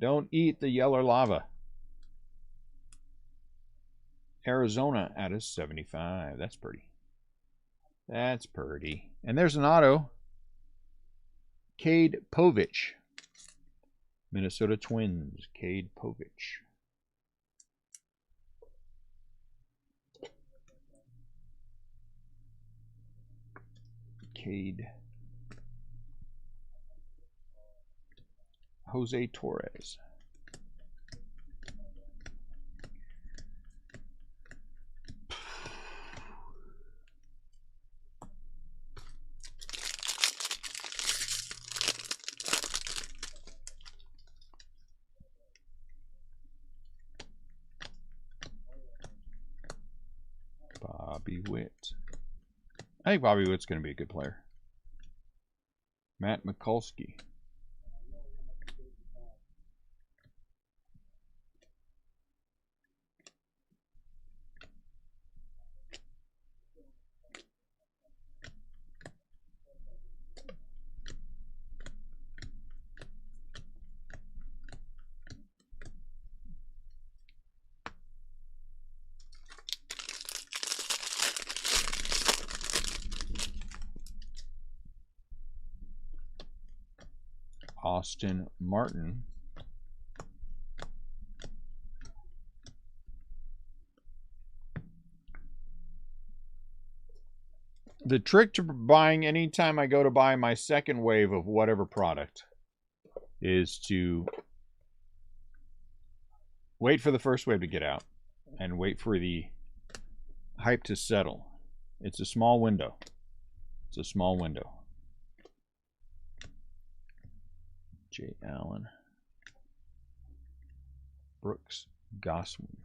S1: Don't eat the Yeller Lava. Arizona at a 75. That's pretty. That's pretty. And there's an auto. Cade Povich. Minnesota Twins. Cade Povich. Cade. Jose Torres. Bobby Witt. I think Bobby Witt's going to be a good player. Matt Mikulski. Austin Martin. The trick to buying anytime I go to buy my second wave of whatever product is to wait for the first wave to get out and wait for the hype to settle. It's a small window. It's a small window. J. Allen. Brooks Gossman.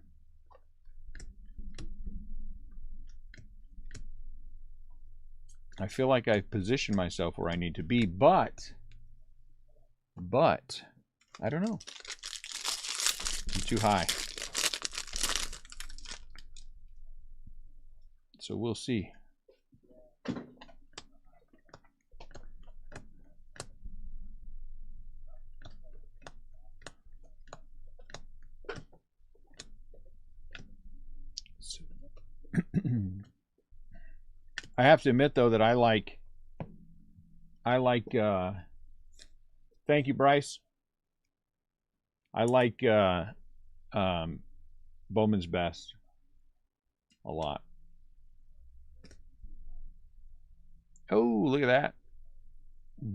S1: I feel like I've positioned myself where I need to be, but I don't know. I'm too high. So we'll see. I have to admit though that I like thank you, Bryce. I like Bowman's Best a lot. Oh, look at that.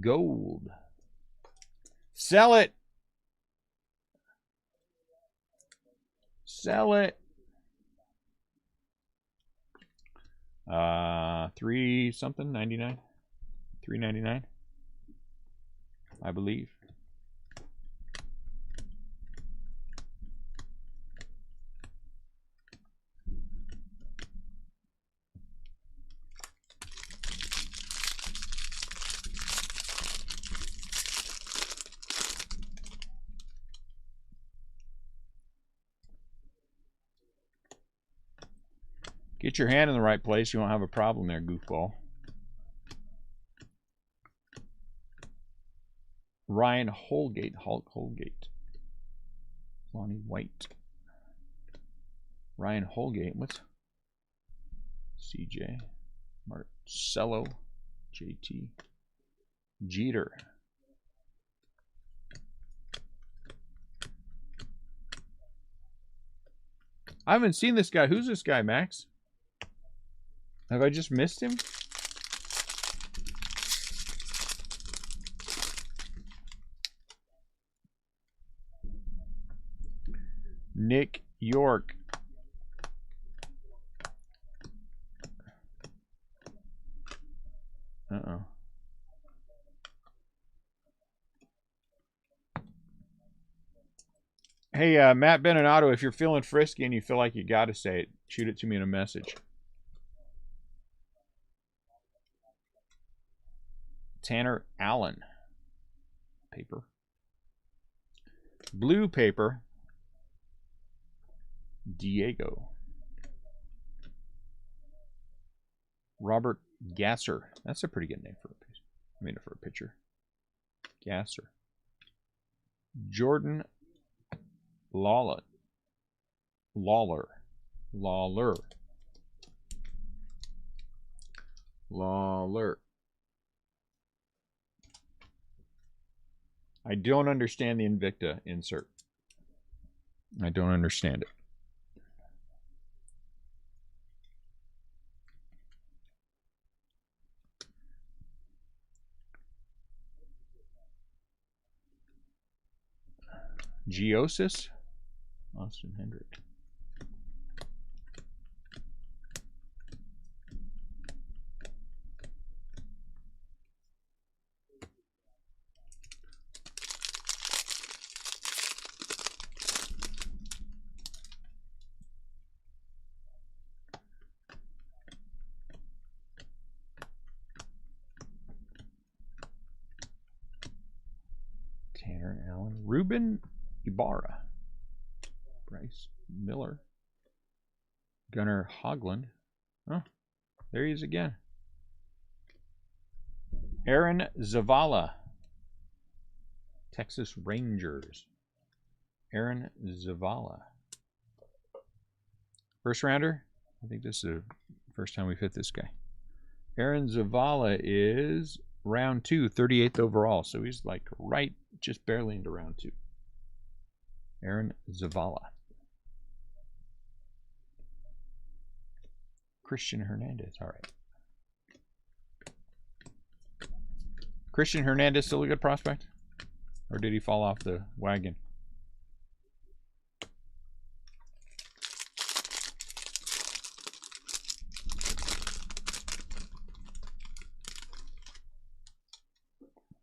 S1: Gold. Sell it. Sell it. 3 something 99. 3.99. I believe. Get your hand in the right place. You won't have a problem there, goofball. Ryan Holgate. Hulk Holgate. Lonnie White. Ryan Holgate. What's CJ? Marcelo. JT. Jeter. I haven't seen this guy. Who's this guy, Max? Have I just missed him? Nick York. Uh-oh. Hey, Matt Beninotto, if you're feeling frisky and you feel like you got to say it, shoot it to me in a message. Tanner Allen. Paper. Blue paper. Diego. Robert Gasser. That's a pretty good name for a pitcher. I mean, for a pitcher. Gasser. Jordan Lawler. I don't understand the Invicta insert. I don't understand it. Geosis? Austin Hendrick. Tanner Allen. Ruben Ibarra. Bryce Miller. Gunnar Hoglund. Oh, there he is again. Aaron Zavala. Texas Rangers. Aaron Zavala. First rounder? I think this is the first time we've hit this guy. Aaron Zavala is round 2, 38th overall. So he's like right, just barely into round 2. Aaron Zavala. Christian Hernandez. All right. Christian Hernandez still a good prospect? Or did he fall off the wagon?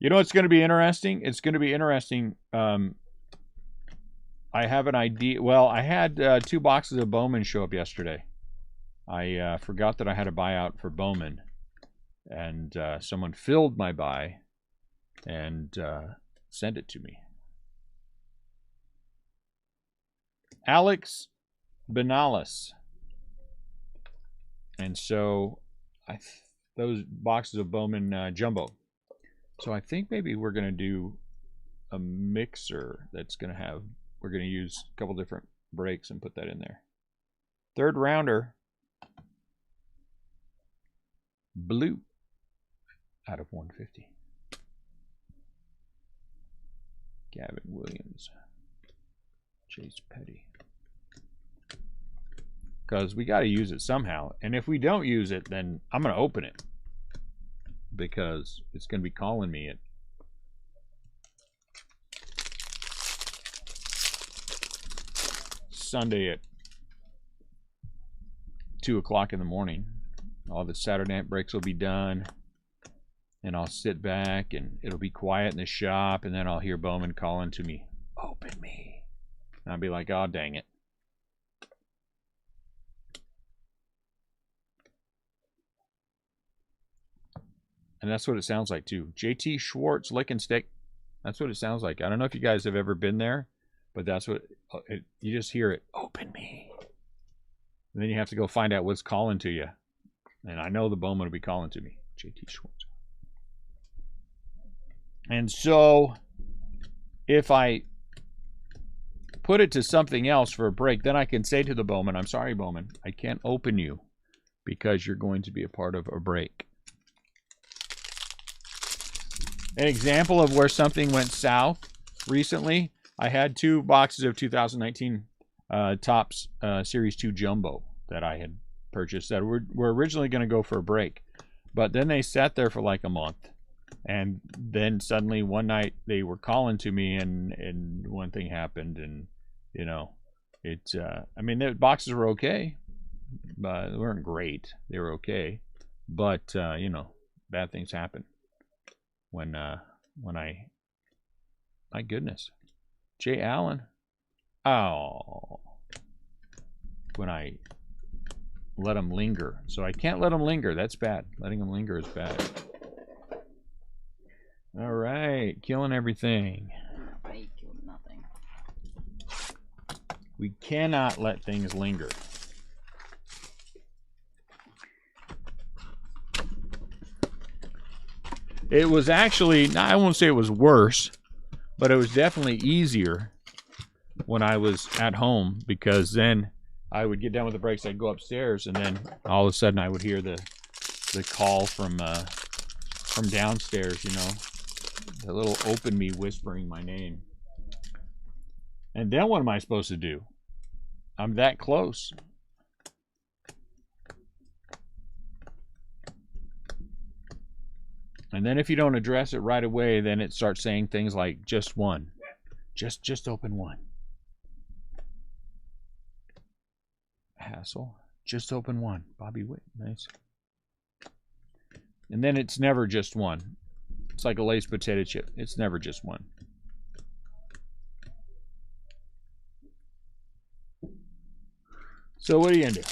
S1: You know what's going to be interesting? It's going to be interesting. I have an idea. Well, I had 2 boxes of Bowman show up yesterday. I forgot that I had a buyout for Bowman. And someone filled my buy and sent it to me. Alex Benalis. And so those boxes of Bowman Jumbo. So I think maybe we're going to do a mixer that's going to have, we're going to use a couple different breaks and put that in there. 3rd rounder, blue, out of 150. Gavin Williams, Chase Petty. Because we got to use it somehow. And if we don't use it, then I'm going to open it. Because it's going to be calling me at Sunday at 2 o'clock in the morning. All the Saturday night breaks will be done. And I'll sit back and it'll be quiet in the shop. And then I'll hear Bowman calling to me, open me. And I'll be like, oh, dang it. And that's what it sounds like, too. JT Schwartz, lick and stick. That's what it sounds like. I don't know if you guys have ever been there, but that's what you just hear it. Open me. And then you have to go find out what's calling to you. And I know the Bowman will be calling to me. JT Schwartz. And so if I put it to something else for a break, then I can say to the Bowman, I'm sorry, Bowman, I can't open you because you're going to be a part of a break. An example of where something went south recently, I had 2 boxes of 2019 Topps Series 2 Jumbo that I had purchased that were originally going to go for a break. But then they sat there for like a month. And then suddenly one night they were calling to me and one thing happened. And, you know, I mean, the boxes were okay. But they weren't great. They were okay. But, you know, bad things happen. When my goodness, Jay Allen, oh, when I let them linger. So I can't let them linger. That's bad. Letting them linger is bad. All right, killing everything.
S2: I killed nothing.
S1: We cannot let things linger. It was actually, I won't say it was worse, but it was definitely easier when I was at home, because then I would get done with the breaks, I'd go upstairs, and then all of a sudden I would hear the call from downstairs, you know, the little open me whispering my name. And then what am I supposed to do? I'm that close. And then if you don't address it right away, then it starts saying things like, just one. Just open one. Hassle. Just open one. Bobby Witt. Nice. And then it's never just one. It's like a Lay's potato chip. It's never just one. So what are you going to do?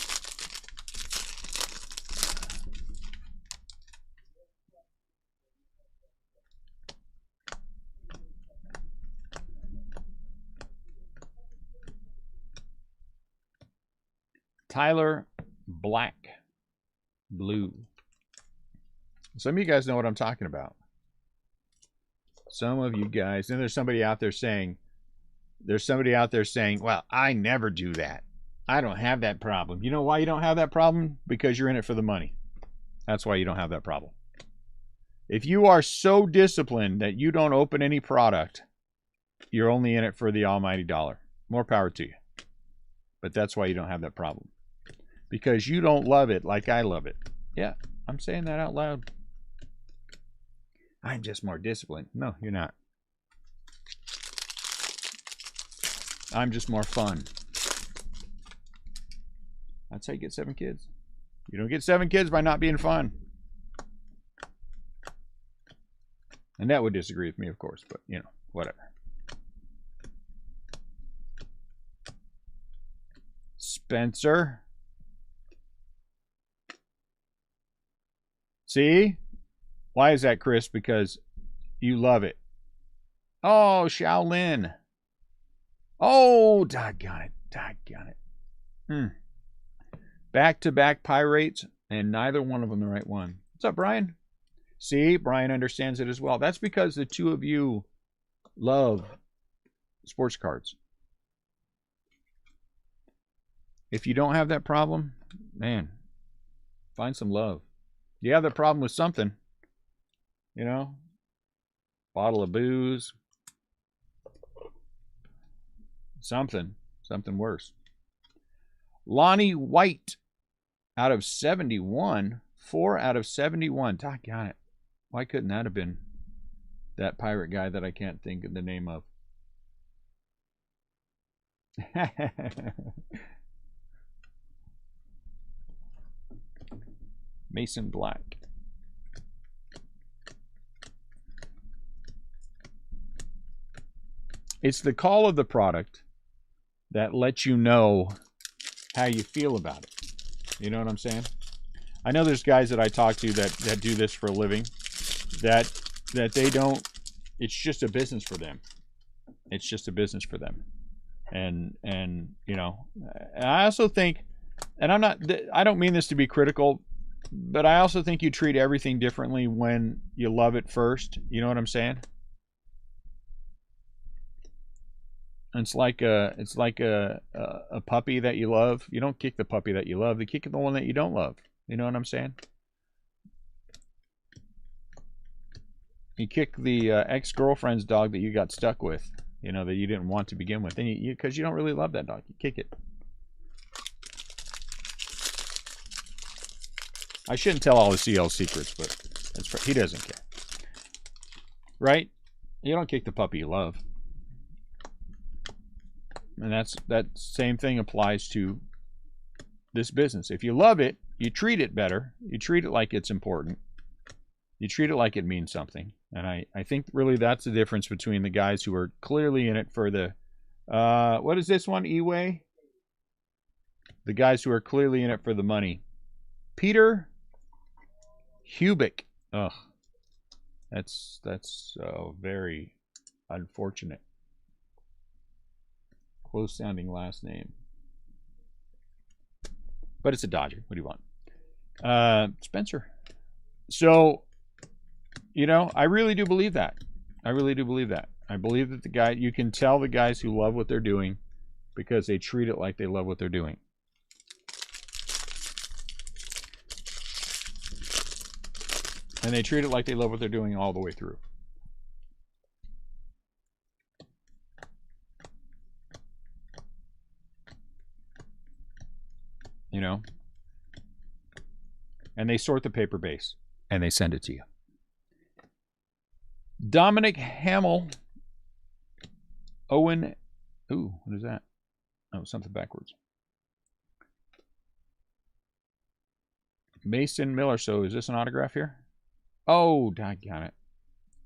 S1: Tyler Black Blue. Some of you guys know what I'm talking about. Some of you guys, and there's somebody out there saying, well, I never do that. I don't have that problem. You know why you don't have that problem? Because you're in it for the money. That's why you don't have that problem. If you are so disciplined that you don't open any product, you're only in it for the almighty dollar. More power to you. But that's why you don't have that problem. Because you don't love it like I love it. Yeah, I'm saying that out loud. I'm just more disciplined. No, you're not. I'm just more fun. That's how you get 7 kids. You don't get 7 kids by not being fun. And that would disagree with me, of course, but, you know, whatever. Spencer. See? Why is that, Chris? Because you love it. Oh, Shaolin. Oh, doggone it. Doggone it. Back-to-back Pirates, and neither one of them the right one. What's up, Brian? See, Brian understands it as well. That's because the two of you love sports cards. If you don't have that problem, man, find some love. You have that problem with something, you know, bottle of booze, something worse. Lonnie White out of 71, 4 out of 71. Doggone it. Why couldn't that have been that pirate guy that I can't think of the name of? Mason Black. It's the call of the product that lets you know how you feel about it. You know what I'm saying? I know there's guys that I talk to that do this for a living, that they don't, it's just a business for them. It's just a business for them. And you know, I also think, and I don't mean this to be critical, but I also think you treat everything differently when you love it first. You know what I'm saying? It's like a puppy that you love. You don't kick the puppy that you love. You kick the one that you don't love. You know what I'm saying? You kick the ex-girlfriend's dog that you got stuck with. You know, that you didn't want to begin with, and because you don't really love that dog, you kick it. I shouldn't tell all the CL secrets, but he doesn't care, right? You don't kick the puppy you love. And that same thing applies to this business. If you love it, you treat it better. You treat it like it's important. You treat it like it means something. And I think really that's the difference between the guys who are clearly in it for the, what is this one, E-Way? The guys who are clearly in it for the money. Peter Hubick. Ugh. That's very unfortunate. Close sounding last name. But it's a Dodger. What do you want? Spencer. So, you know, I really do believe that. I really do believe that. I believe that you can tell the guys who love what they're doing because they treat it like they love what they're doing. And they treat it like they love what they're doing all the way through. You know? And they sort the paper base. And they send it to you. Dominic Hamill. Owen. Ooh, what is that? Oh, something backwards. Mason Miller. So is this an autograph here? Oh, doggone it.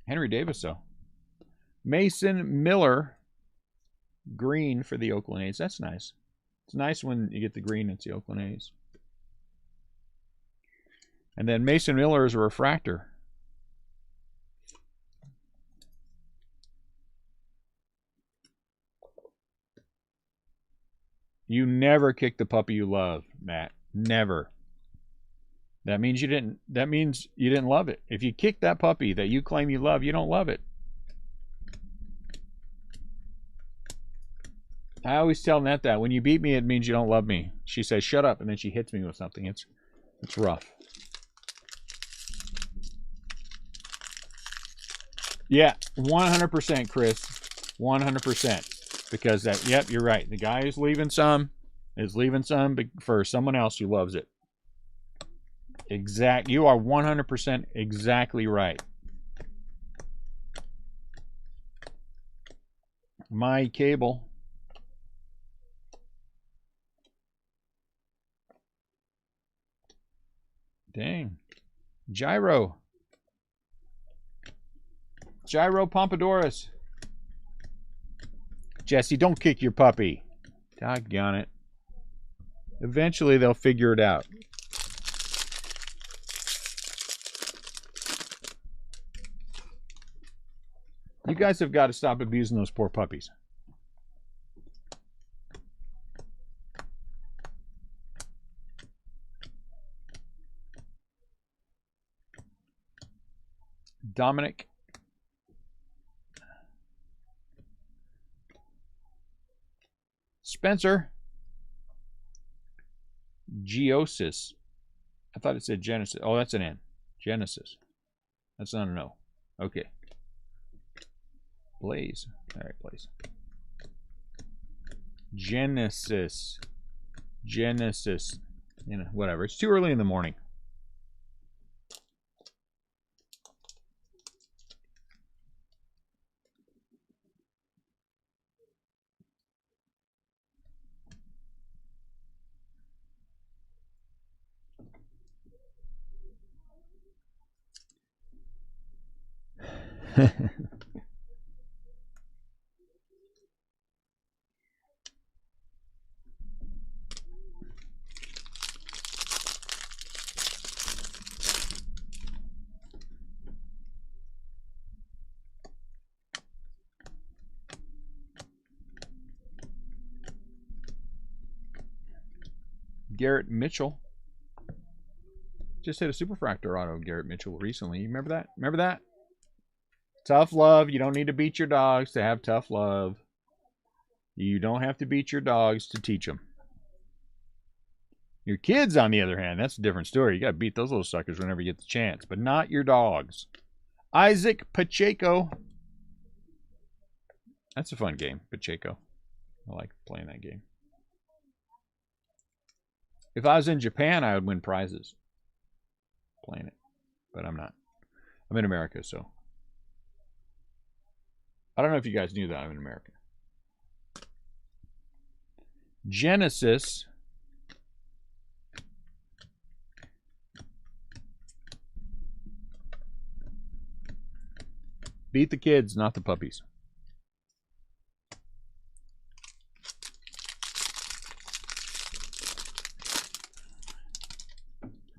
S1: Henry Davis, though. Mason Miller. Green for the Oakland A's. That's nice. It's nice when you get the green, it's the Oakland A's. And then Mason Miller is a refractor. You never kick the puppy you love, Matt. Never. That means you didn't love it. If you kick that puppy that you claim you love, you don't love it. I always tell Annette that when you beat me, it means you don't love me. She says, "Shut up," and then she hits me with something. It's rough. Yeah, 100%, Chris. 100%. Because yep, you're right. The guy who's leaving some is leaving some for someone else who loves it. You are 100% exactly right. My cable. Dang. Gyro. Gyro Pompadourus. Jesse, don't kick your puppy. Doggone it. Eventually they'll figure it out. You guys have got to stop abusing those poor puppies. Dominic. Spencer. Geosis. I thought it said Genesis. Oh, that's an N. Genesis. That's not a no. Okay. Blaze. All right, Blaze. Genesis. Genesis. You know, whatever. It's too early in the morning. Garrett Mitchell. Just hit a Superfractor auto, Garrett Mitchell, recently. You remember that? Remember that? Tough love. You don't need to beat your dogs to have tough love. You don't have to beat your dogs to teach them. Your kids, on the other hand, that's a different story. You got to beat those little suckers whenever you get the chance, but not your dogs. Isaac Pacheco. That's a fun game, Pacheco. I like playing that game. If I was in Japan, I would win prizes playing it, but I'm not. I'm in America, so. I don't know if you guys knew that I'm in America. Genesis. Beat the kids, not the puppies.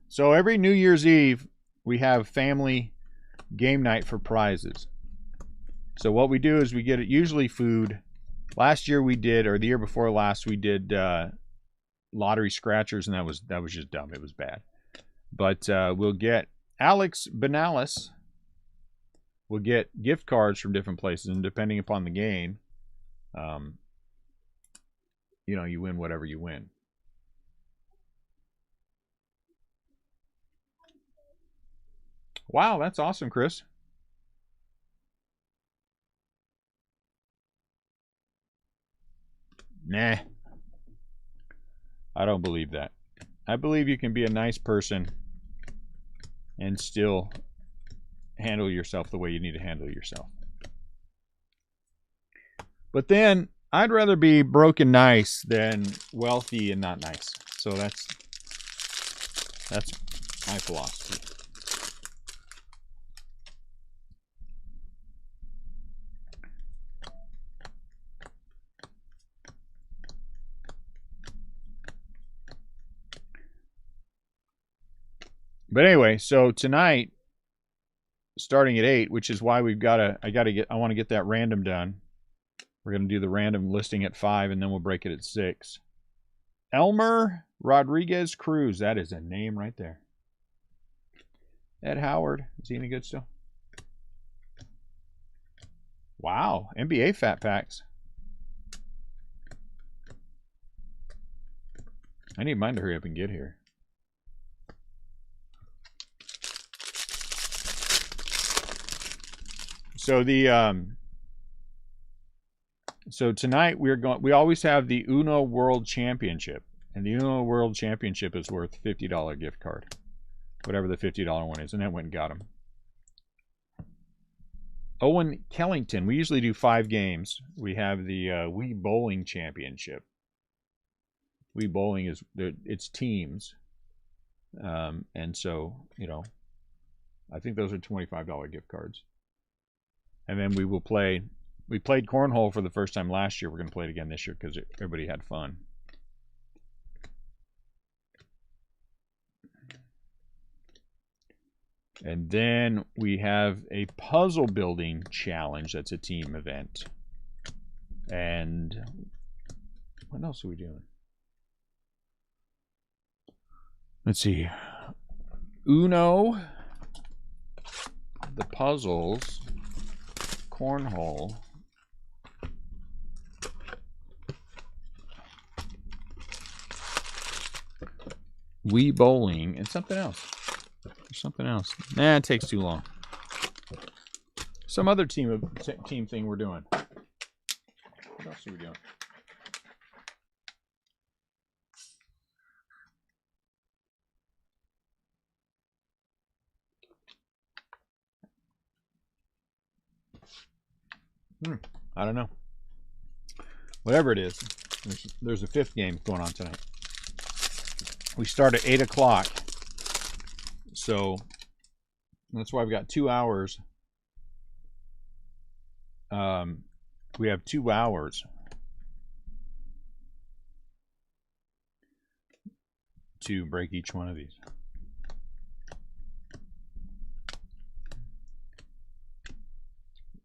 S1: So every New Year's Eve, we have family game night for prizes. So what we do is we get usually food. Last year we did, or the year before last, we did lottery scratchers, and that was just dumb. It was bad. But we'll get Alex Benalis. We'll get gift cards from different places, and depending upon the game, you know, you win whatever you win. Wow, that's awesome, Chris. Nah. I don't believe that. I believe you can be a nice person and still handle yourself the way you need to handle yourself. But then, I'd rather be broke and nice than wealthy and not nice. So that's my philosophy. But anyway, so tonight, starting at 8, which is why I want to get that random done. We're going to do the random listing at 5, and then we'll break it at 6. Elmer Rodriguez Cruz. That is a name right there. Ed Howard. Is he any good still? Wow. NBA Fat Packs. I need mine to hurry up and get here. So so tonight we always have the Uno World Championship, and the Uno World Championship is worth $50 gift card, whatever the $50 one is, and that went and got him. Owen Kellington. We usually do 5 games. We have the Wii Bowling Championship. Wii Bowling is it's teams, and so you know, I think those are $25 gift cards. And then we will play. We played cornhole for the first time last year. We're going to play it again this year because everybody had fun. And then we have a puzzle building challenge. That's a team event. And what else are we doing? Let's see. Uno, the puzzles, cornhole, Wii bowling, and something else. Something else. Nah, it takes too long. Some other team thing we're doing. What else are we doing? I don't know. Whatever it is, there's a fifth game going on tonight. We start at 8 o'clock. So that's why I've got 2 hours. We have 2 hours to break each one of these.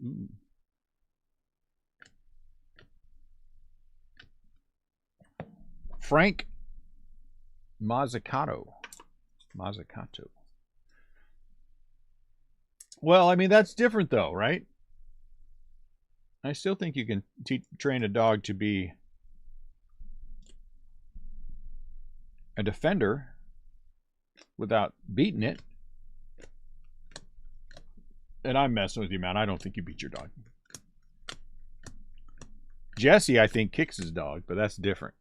S1: Ooh. Frank Mazzucato. Well, I mean, that's different though, right? I still think you can train a dog to be a defender without beating it. And I'm messing with you, man. I don't think you beat your dog. Jesse, I think, kicks his dog, but that's different.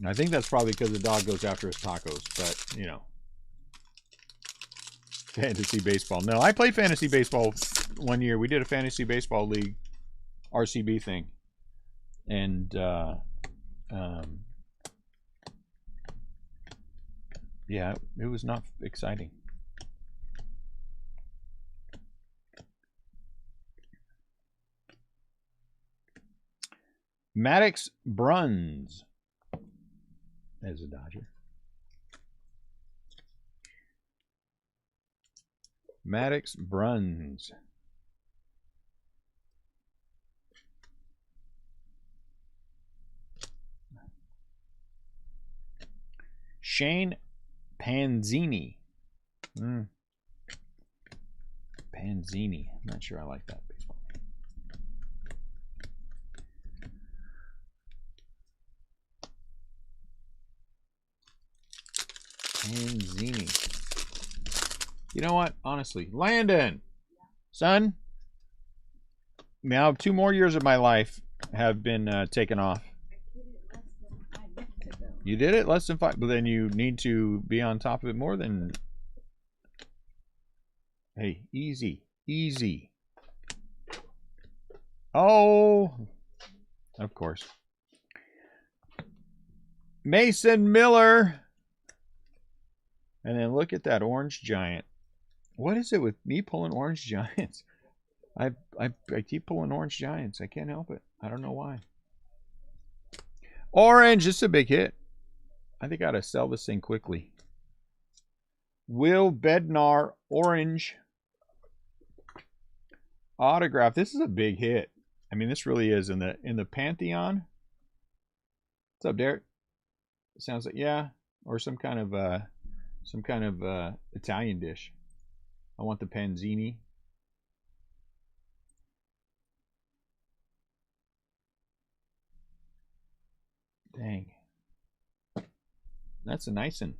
S1: I think that's probably because the dog goes after his tacos, but, you know. Fantasy baseball. No, I played fantasy baseball one year. We did a fantasy baseball league RCB thing. And, yeah, it was not exciting. Maddox Bruns as a Dodger. Maddox Bruns. Shane Panzini. Panzini. I'm not sure I like that baseball name. Panzini. You know what? Honestly, Landon, son, now 2 more years of my life have been taken off. You did it less than 5, but then you need to be on top of it more than. Hey, easy, easy. Oh, of course. Mason Miller. And then look at that orange giant. What is it with me pulling orange giants? I keep pulling orange giants. I can't help it. I don't know why. Orange, this is a big hit. I think I gotta sell this thing quickly. Will Bednar, orange. Autograph. This is a big hit. I mean, this really is in the Pantheon. What's up, Derek? It sounds like, yeah, or some kind of Italian dish. I want the panzini. Dang. That's a nice one.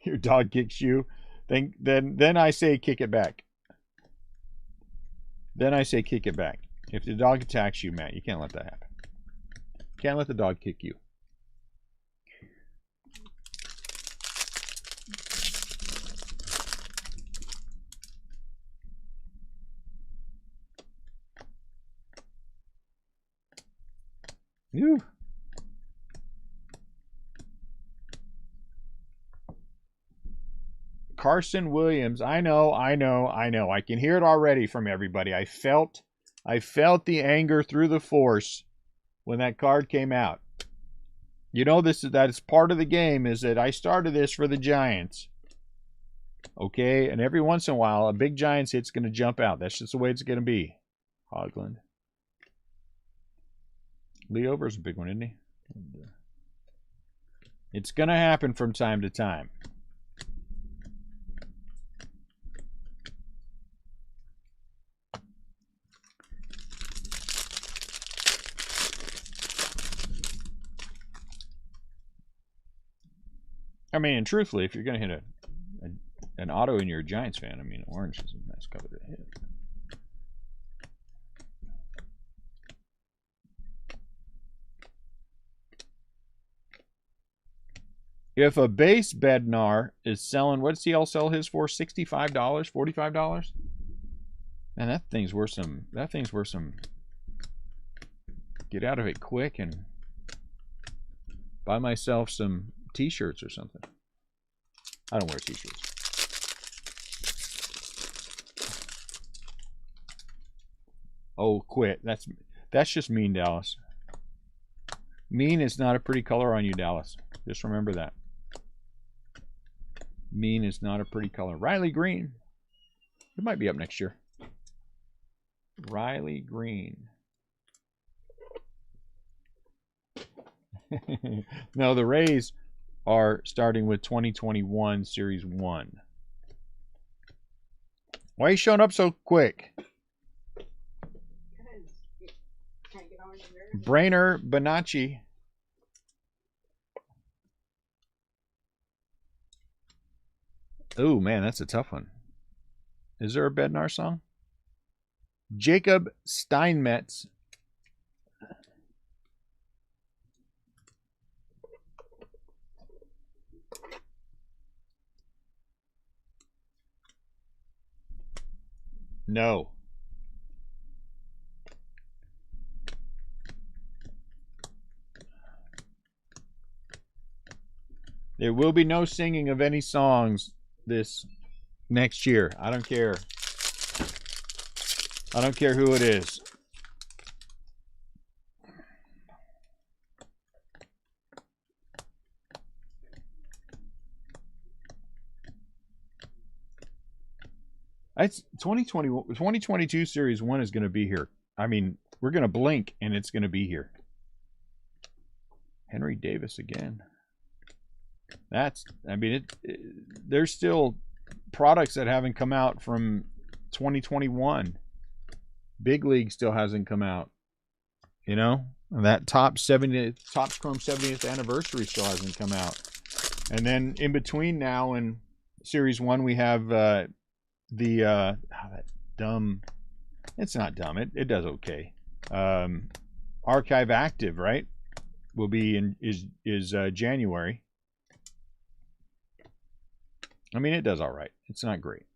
S1: Your dog kicks you. Then I say kick it back. Then I say kick it back. If the dog attacks you, Matt, you can't let that happen. Can't let the dog kick you. Ew. Carson Williams. I know. I can hear it already from everybody. I felt the anger through the force when that card came out. You know, that's part of the game, is that I started this for the Giants. Okay, and every once in a while, a big Giants hit's going to jump out. That's just the way it's going to be. Hogland. Lee Over's a big one, isn't he? It's going to happen from time to time. I mean, and truthfully, if you're going to hit an auto and you're a Giants fan, I mean, orange is a nice color to hit. If a base Bednar is selling, what does he all sell his for? $65, $45? Man, that thing's worth some. Get out of it quick and buy myself some T-shirts or something. I don't wear T-shirts. Oh, quit. That's just mean, Dallas. Mean is not a pretty color on you, Dallas. Just remember that. Mean is not a pretty color. Riley Green. It might be up next year. Riley Green. No, the Rays are starting with 2021 Series 1. Why are you showing up so quick? Brainer Bonacci. Oh, man, that's a tough one. Is there a Bednar song? Jacob Steinmetz. No. There will be no singing of any songs this next year. I don't care. I don't care who it is. It's 2022 Series 1 is going to be here. I mean, we're going to blink and it's going to be here. Henry Davis again. There's still products that haven't come out from 2021. Big League still hasn't come out. You know, and that Topps Chrome 70th anniversary still hasn't come out. And then in between now and Series 1, we have that dumb. It's not dumb. It does okay. Archive Active, right? Will be is January. I mean, it does all right. It's not great,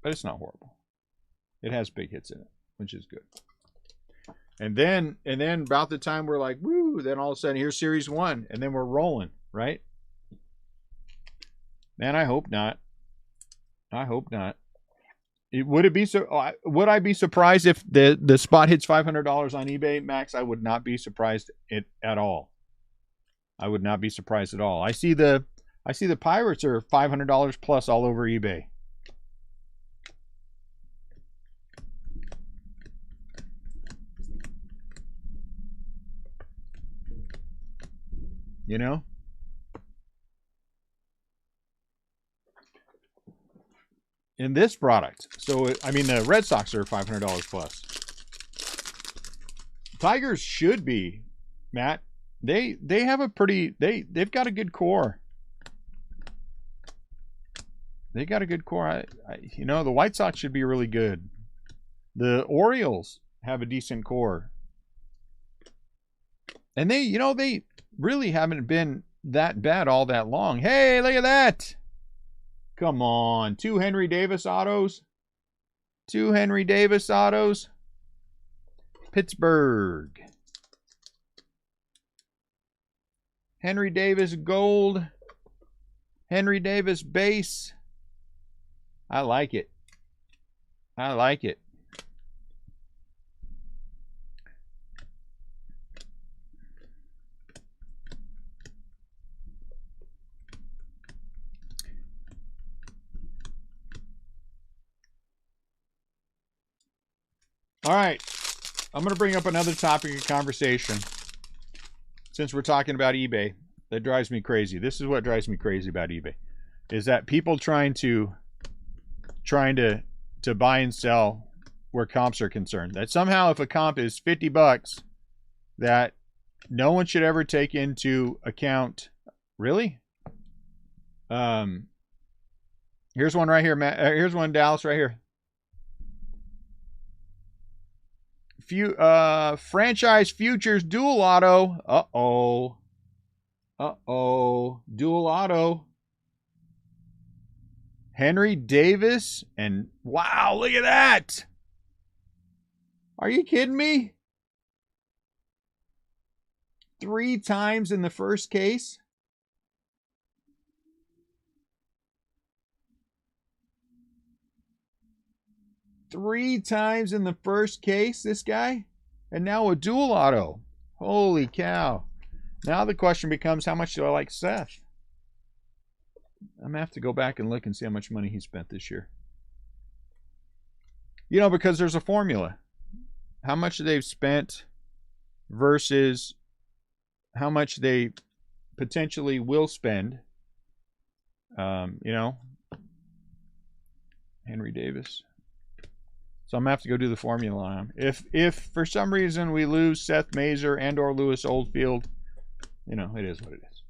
S1: but it's not horrible. It has big hits in it, which is good. And then about the time we're like, woo, then all of a sudden here's Series 1, and then we're rolling, right? Man, I hope not. I hope not. Would I be surprised if the spot hits $500 on eBay, Max? I would not be surprised at all. I would not be surprised at all. I see the Pirates are $500 plus all over eBay. You know? In this product. So, I mean, the Red Sox are $500 plus. Tigers should be, Matt. They have a pretty, they've got a good core. They got a good core. You know, the White Sox should be really good. The Orioles have a decent core. And they really haven't been that bad all that long. Hey, look at that. Come on. 2 Henry Davis autos. 2 Henry Davis autos. Pittsburgh. Henry Davis gold. Henry Davis base. I like it. I like it. All right. I'm going to bring up another topic of conversation since we're talking about eBay. That drives me crazy. This is what drives me crazy about eBay, is that people trying to buy and sell where comps are concerned. That somehow if a comp is $50, that no one should ever take into account. Really? Here's one right here, Matt. Here's one, Dallas, right here. Franchise futures dual auto. Uh-oh. Uh-oh. Dual auto. Henry Davis. And wow, look at that. Are you kidding me? 3 times in the first case. Three times in the first case, this guy. And now a dual auto. Holy cow. Now the question becomes, how much do I like Seth? I'm going to have to go back and look and see how much money he spent this year. You know, because there's a formula. How much they've spent versus how much they potentially will spend. You know, Henry Davis. So I'm going to have to go do the formula on him. If for some reason we lose Seth Mazer and or Lewis Oldfield, you know, it is what it is.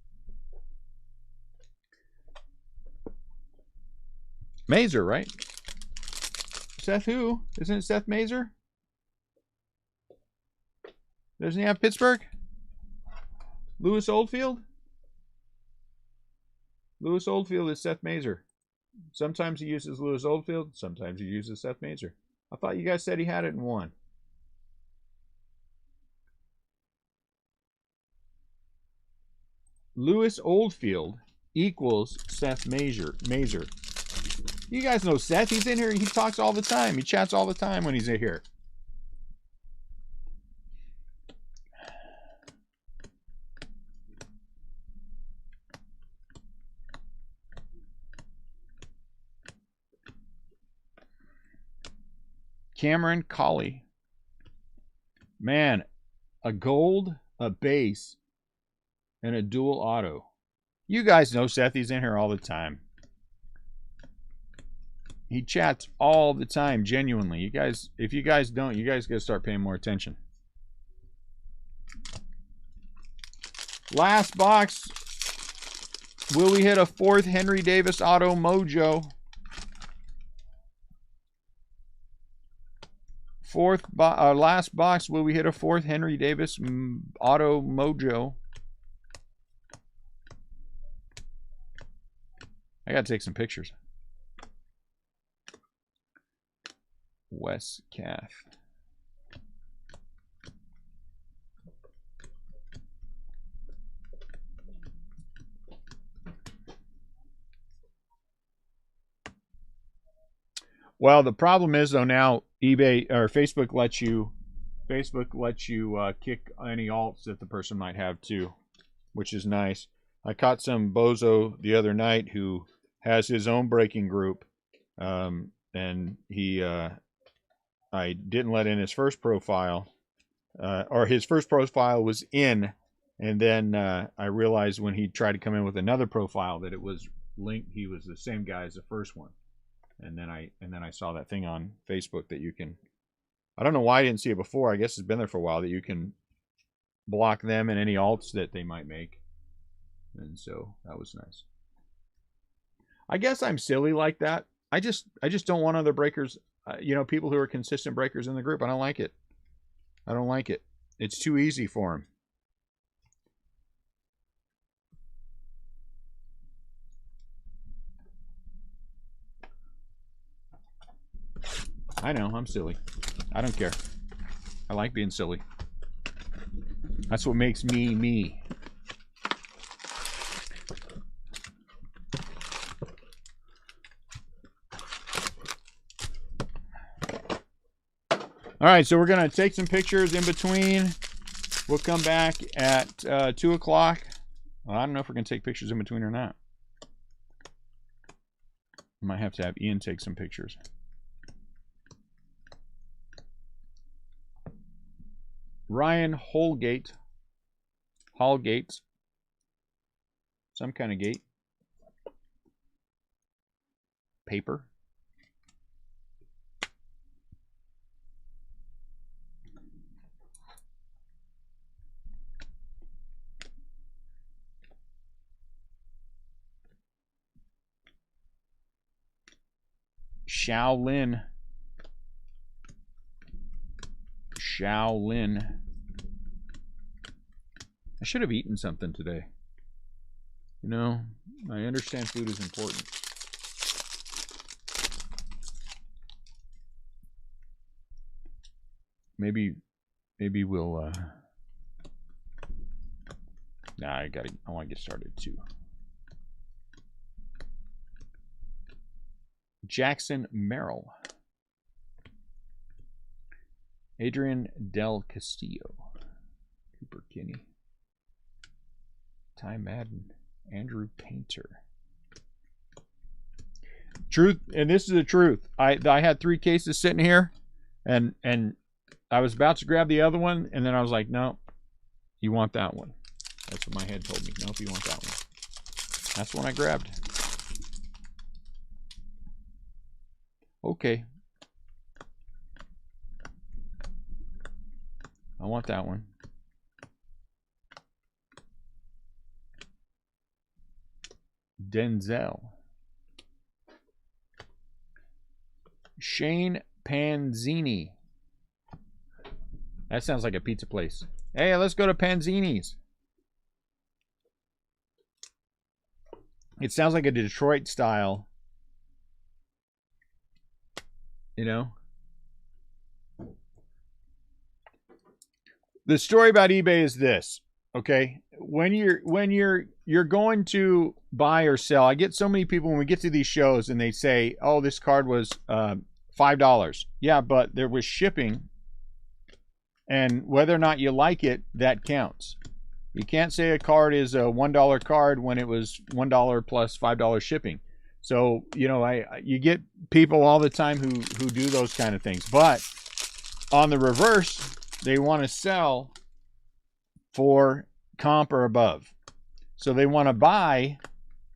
S1: Mazer, right? Seth who? Isn't it Seth Mazer? Doesn't he have Pittsburgh? Lewis Oldfield? Lewis Oldfield is Seth Mazer. Sometimes he uses Lewis Oldfield. Sometimes he uses Seth Mazer. I thought you guys said he had it in one. Lewis Oldfield equals Seth Mazer. You guys know Seth. He's in here. He talks all the time. He chats all the time when he's in here. Cameron Colley. Man, a gold, a base, and a dual auto. You guys know Seth. He's in here all the time. He chats all the time, genuinely. You guys, if you guys don't, you guys gotta start paying more attention. Last box. Will we hit a 4th Henry Davis auto mojo? Last box. Will we hit a 4th Henry Davis auto mojo? I gotta take some pictures. Wes Calf. Well, the problem is though now eBay or Facebook lets you kick any alts that the person might have too, which is nice. I caught some bozo the other night who has his own breaking group, and he I didn't let in his first profile, or his first profile was in, and then I realized when he tried to come in with another profile that it was linked. He was the same guy as the first one. And then I saw that thing on Facebook that you can, I don't know why I didn't see it before. I guess it's been there for a while, that you can block them and any alts that they might make. And so that was nice. I guess I'm silly like that. I just don't want other breakers, you know, people who are consistent breakers in the group. I don't like it. I don't like it. It's too easy for them. I know, I'm silly. I don't care. I like being silly. That's what makes me, me. right, so we're going to take some pictures in between. We'll come back at 2 o'clock. Well, I don't know if we're going to take pictures in between or not. Might have to have Ian take some pictures. Ryan Hallgate. Some kind of gate. Paper. Shaolin. I should have eaten something today. You know, I understand food is important. Maybe we'll nah, I want to get started too. Jackson Merrill. Adrian Del Castillo. Cooper Kinney. Ty Madden. Andrew Painter. Truth, and this is the truth. I had 3 cases sitting here, and I was about to grab the other one, and then I was like, no, you want that one. That's what my head told me. Nope, you want that one. That's the one I grabbed. Okay. I want that one. Denzel. Shane Panzini. That sounds like a pizza place. Hey, let's go to Panzini's. It sounds like a Detroit style. You know? The story about eBay is this, okay? When you're going to buy or sell, I get so many people when we get to these shows and they say, "Oh, this card was $5." Yeah, but there was shipping, and whether or not you like it, that counts. You can't say a card is a $1 card when it was $1 plus $5 shipping. So, you know, you get people all the time who do those kind of things. But on the reverse, they want to sell for comp or above. So they want to buy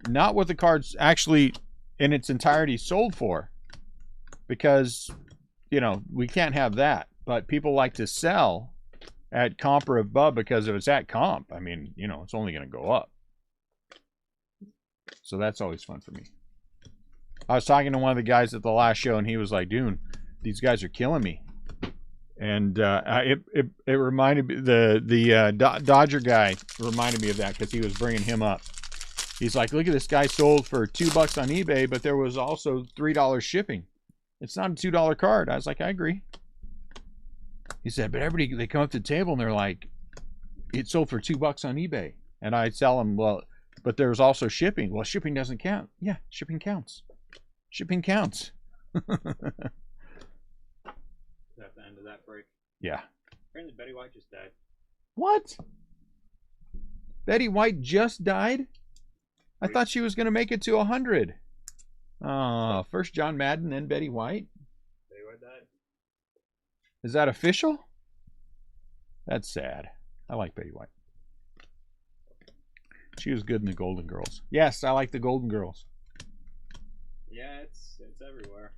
S1: not what the card's actually in its entirety sold for, because, you know, we can't have that. But people like to sell at comp or above because if it's at comp, I mean, you know, it's only going to go up. So that's always fun for me. I was talking to one of the guys at the last show, and he was like, "Dude, these guys are killing me." And it reminded me, the Dodger guy reminded me of that because he was bringing him up. He's like, "Look at this guy sold for $2 on eBay, but there was also $3 shipping. It's not a $2 card." I was like, "I agree." He said, "But everybody, they come up to the table and they're like, it sold for $2 on eBay." And I tell them, "Well, but there's also shipping." "Well, shipping doesn't count." "Yeah, shipping counts. Shipping counts."
S3: Is that the end of that break?
S1: Yeah.
S3: Apparently Betty White just died.
S1: What? Betty White just died? I thought she was going to make it to 100. First John Madden, then Betty White.
S3: Betty White died.
S1: Is that official? That's sad. I like Betty White. She was good in the Golden Girls. Yes, I like the Golden Girls.
S3: Yeah, it's everywhere.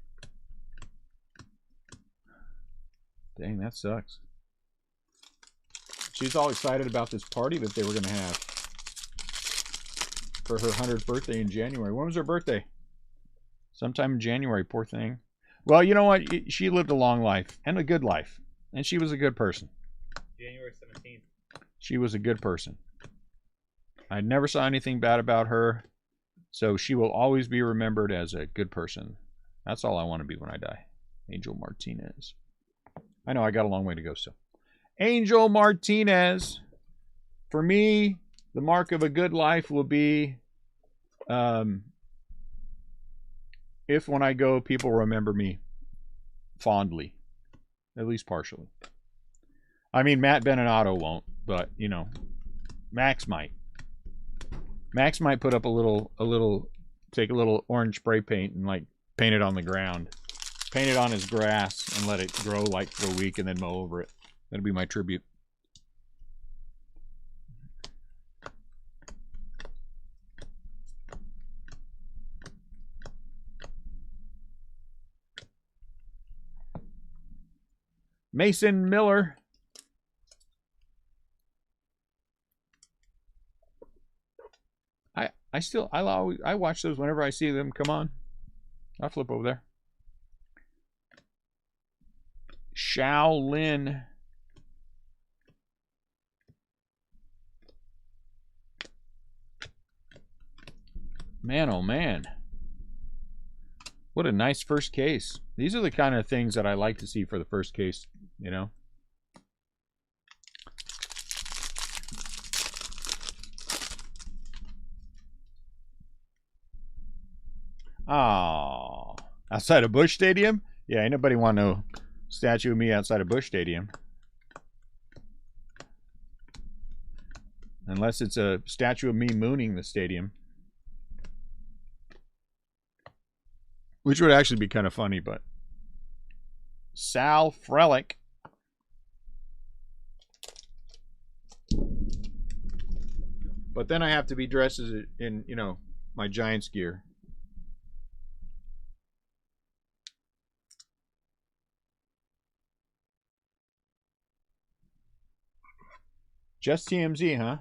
S1: Dang, that sucks. She's all excited about this party that they were going to have for her 100th birthday in January. When was her birthday? Sometime in January, poor thing. Well, you know what? She lived a long life and a good life. And she was a good person.
S3: January 17th.
S1: She was a good person. I never saw anything bad about her. So she will always be remembered as a good person. That's all I want to be when I die. Angel Martinez. I know I got a long way to go still. Angel Martinez. For me, the mark of a good life will be if when I go, people remember me fondly. at least partially. I mean, Matt Beninato won't, but you know, Max might. Max might put up take a little orange spray paint and like paint it on the ground, paint it on his grass, and let it grow like for a week, and then mow over it. That'll be my tribute. Mason Miller. I watch those whenever I see them come on. I'll flip over there. Shaolin. Man, oh man. What a nice first case. These are the kind of things that I like to see for the first case, you know. Oh, outside of Busch Stadium? Yeah, ain't nobody want no statue of me outside of Busch Stadium. Unless it's a statue of me mooning the stadium. Which would actually be kind of funny, but... Sal Frelick. But then I have to be dressed as in, you know, my Giants gear. Just TMZ, huh?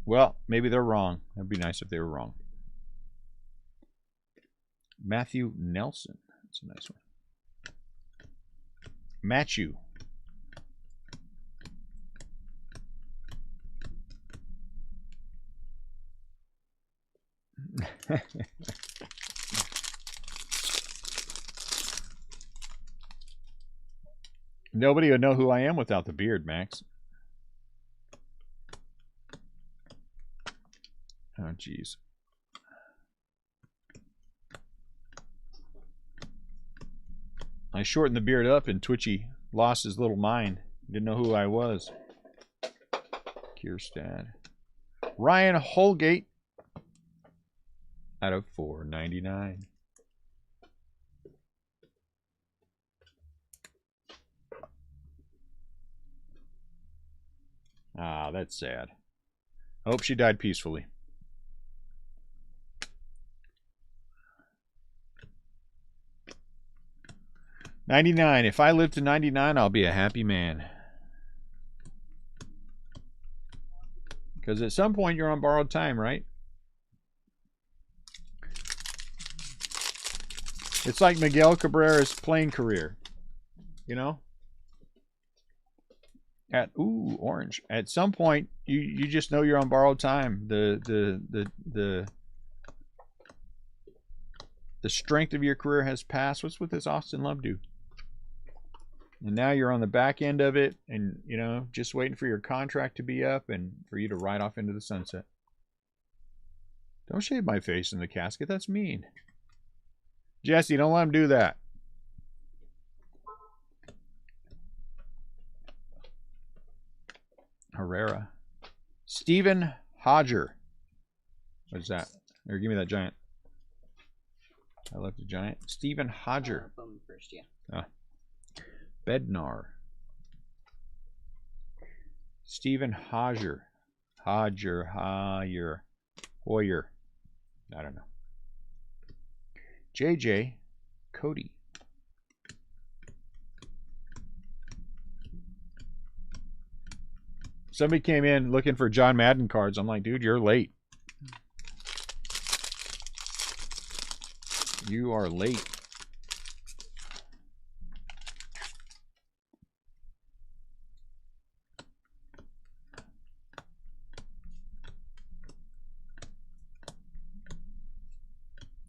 S1: Well, maybe they're wrong. That'd be nice if they were wrong. Matthew Nelson. That's a nice one. Matthew. Nobody would know who I am without the beard, Max. Oh, jeez. I shortened the beard up and Twitchy lost his little mind. Didn't know who I was. Kierstad. Ryan Holgate out of 499. Ah, that's sad. I hope she died peacefully. $99. If I live to 99, I'll be a happy man. Because at some point you're on borrowed time, right? It's like Miguel Cabrera's playing career. You know? Ooh, orange. At some point you just know you're on borrowed time. The strength of your career has passed. What's with this Austin Love do? And now you're on the back end of it, and you know, just waiting for your contract to be up and for you to ride off into the sunset. Don't shave my face in the casket. That's mean. Jesse, don't let him do that. Herrera. Stephen Hodger. What's that? Here, give me that giant. I left a giant. Stephen Hodger.
S2: Bowman first, yeah.
S1: Ah. Bednar. Stephen Hodger. Hoyer. I don't know. JJ Cody. Somebody came in looking for John Madden cards. I'm like, dude, you're late. You are late.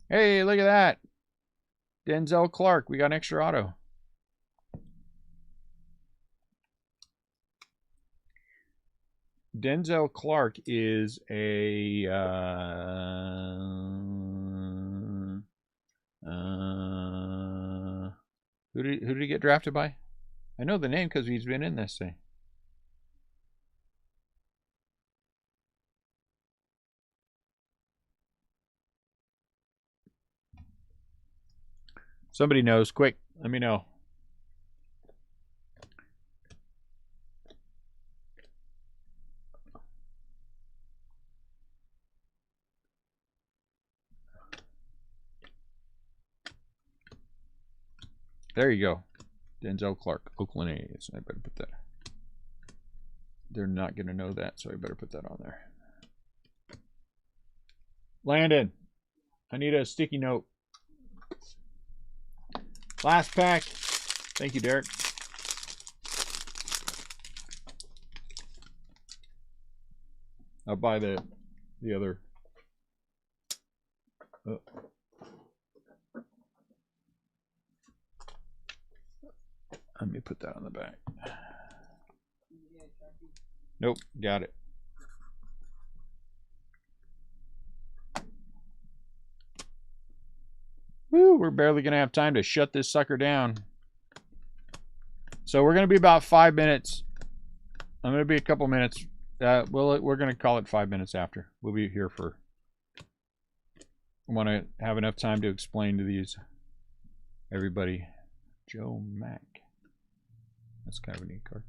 S1: Hey, look at that. Denzel Clark. We got an extra auto. Denzel Clark is a Who did he get drafted by? I know the name because he's been in this thing. Somebody knows. Quick, let me know. There you go. Denzel Clark, Oakland A's. I better put that. They're not going to know that, so I better put that on there. Landon, I need a sticky note. Last pack. Thank you, Derek. I'll buy the other. Oh. Let me put that on the back. Nope, got it. Woo, we're barely going to have time to shut this sucker down. So we're going to be about 5 minutes. I'm going to be a couple minutes. We're going to call it 5 minutes after. We'll be here for... I want to have enough time to explain to these... everybody. Joe Mack. That's kind of a neat card.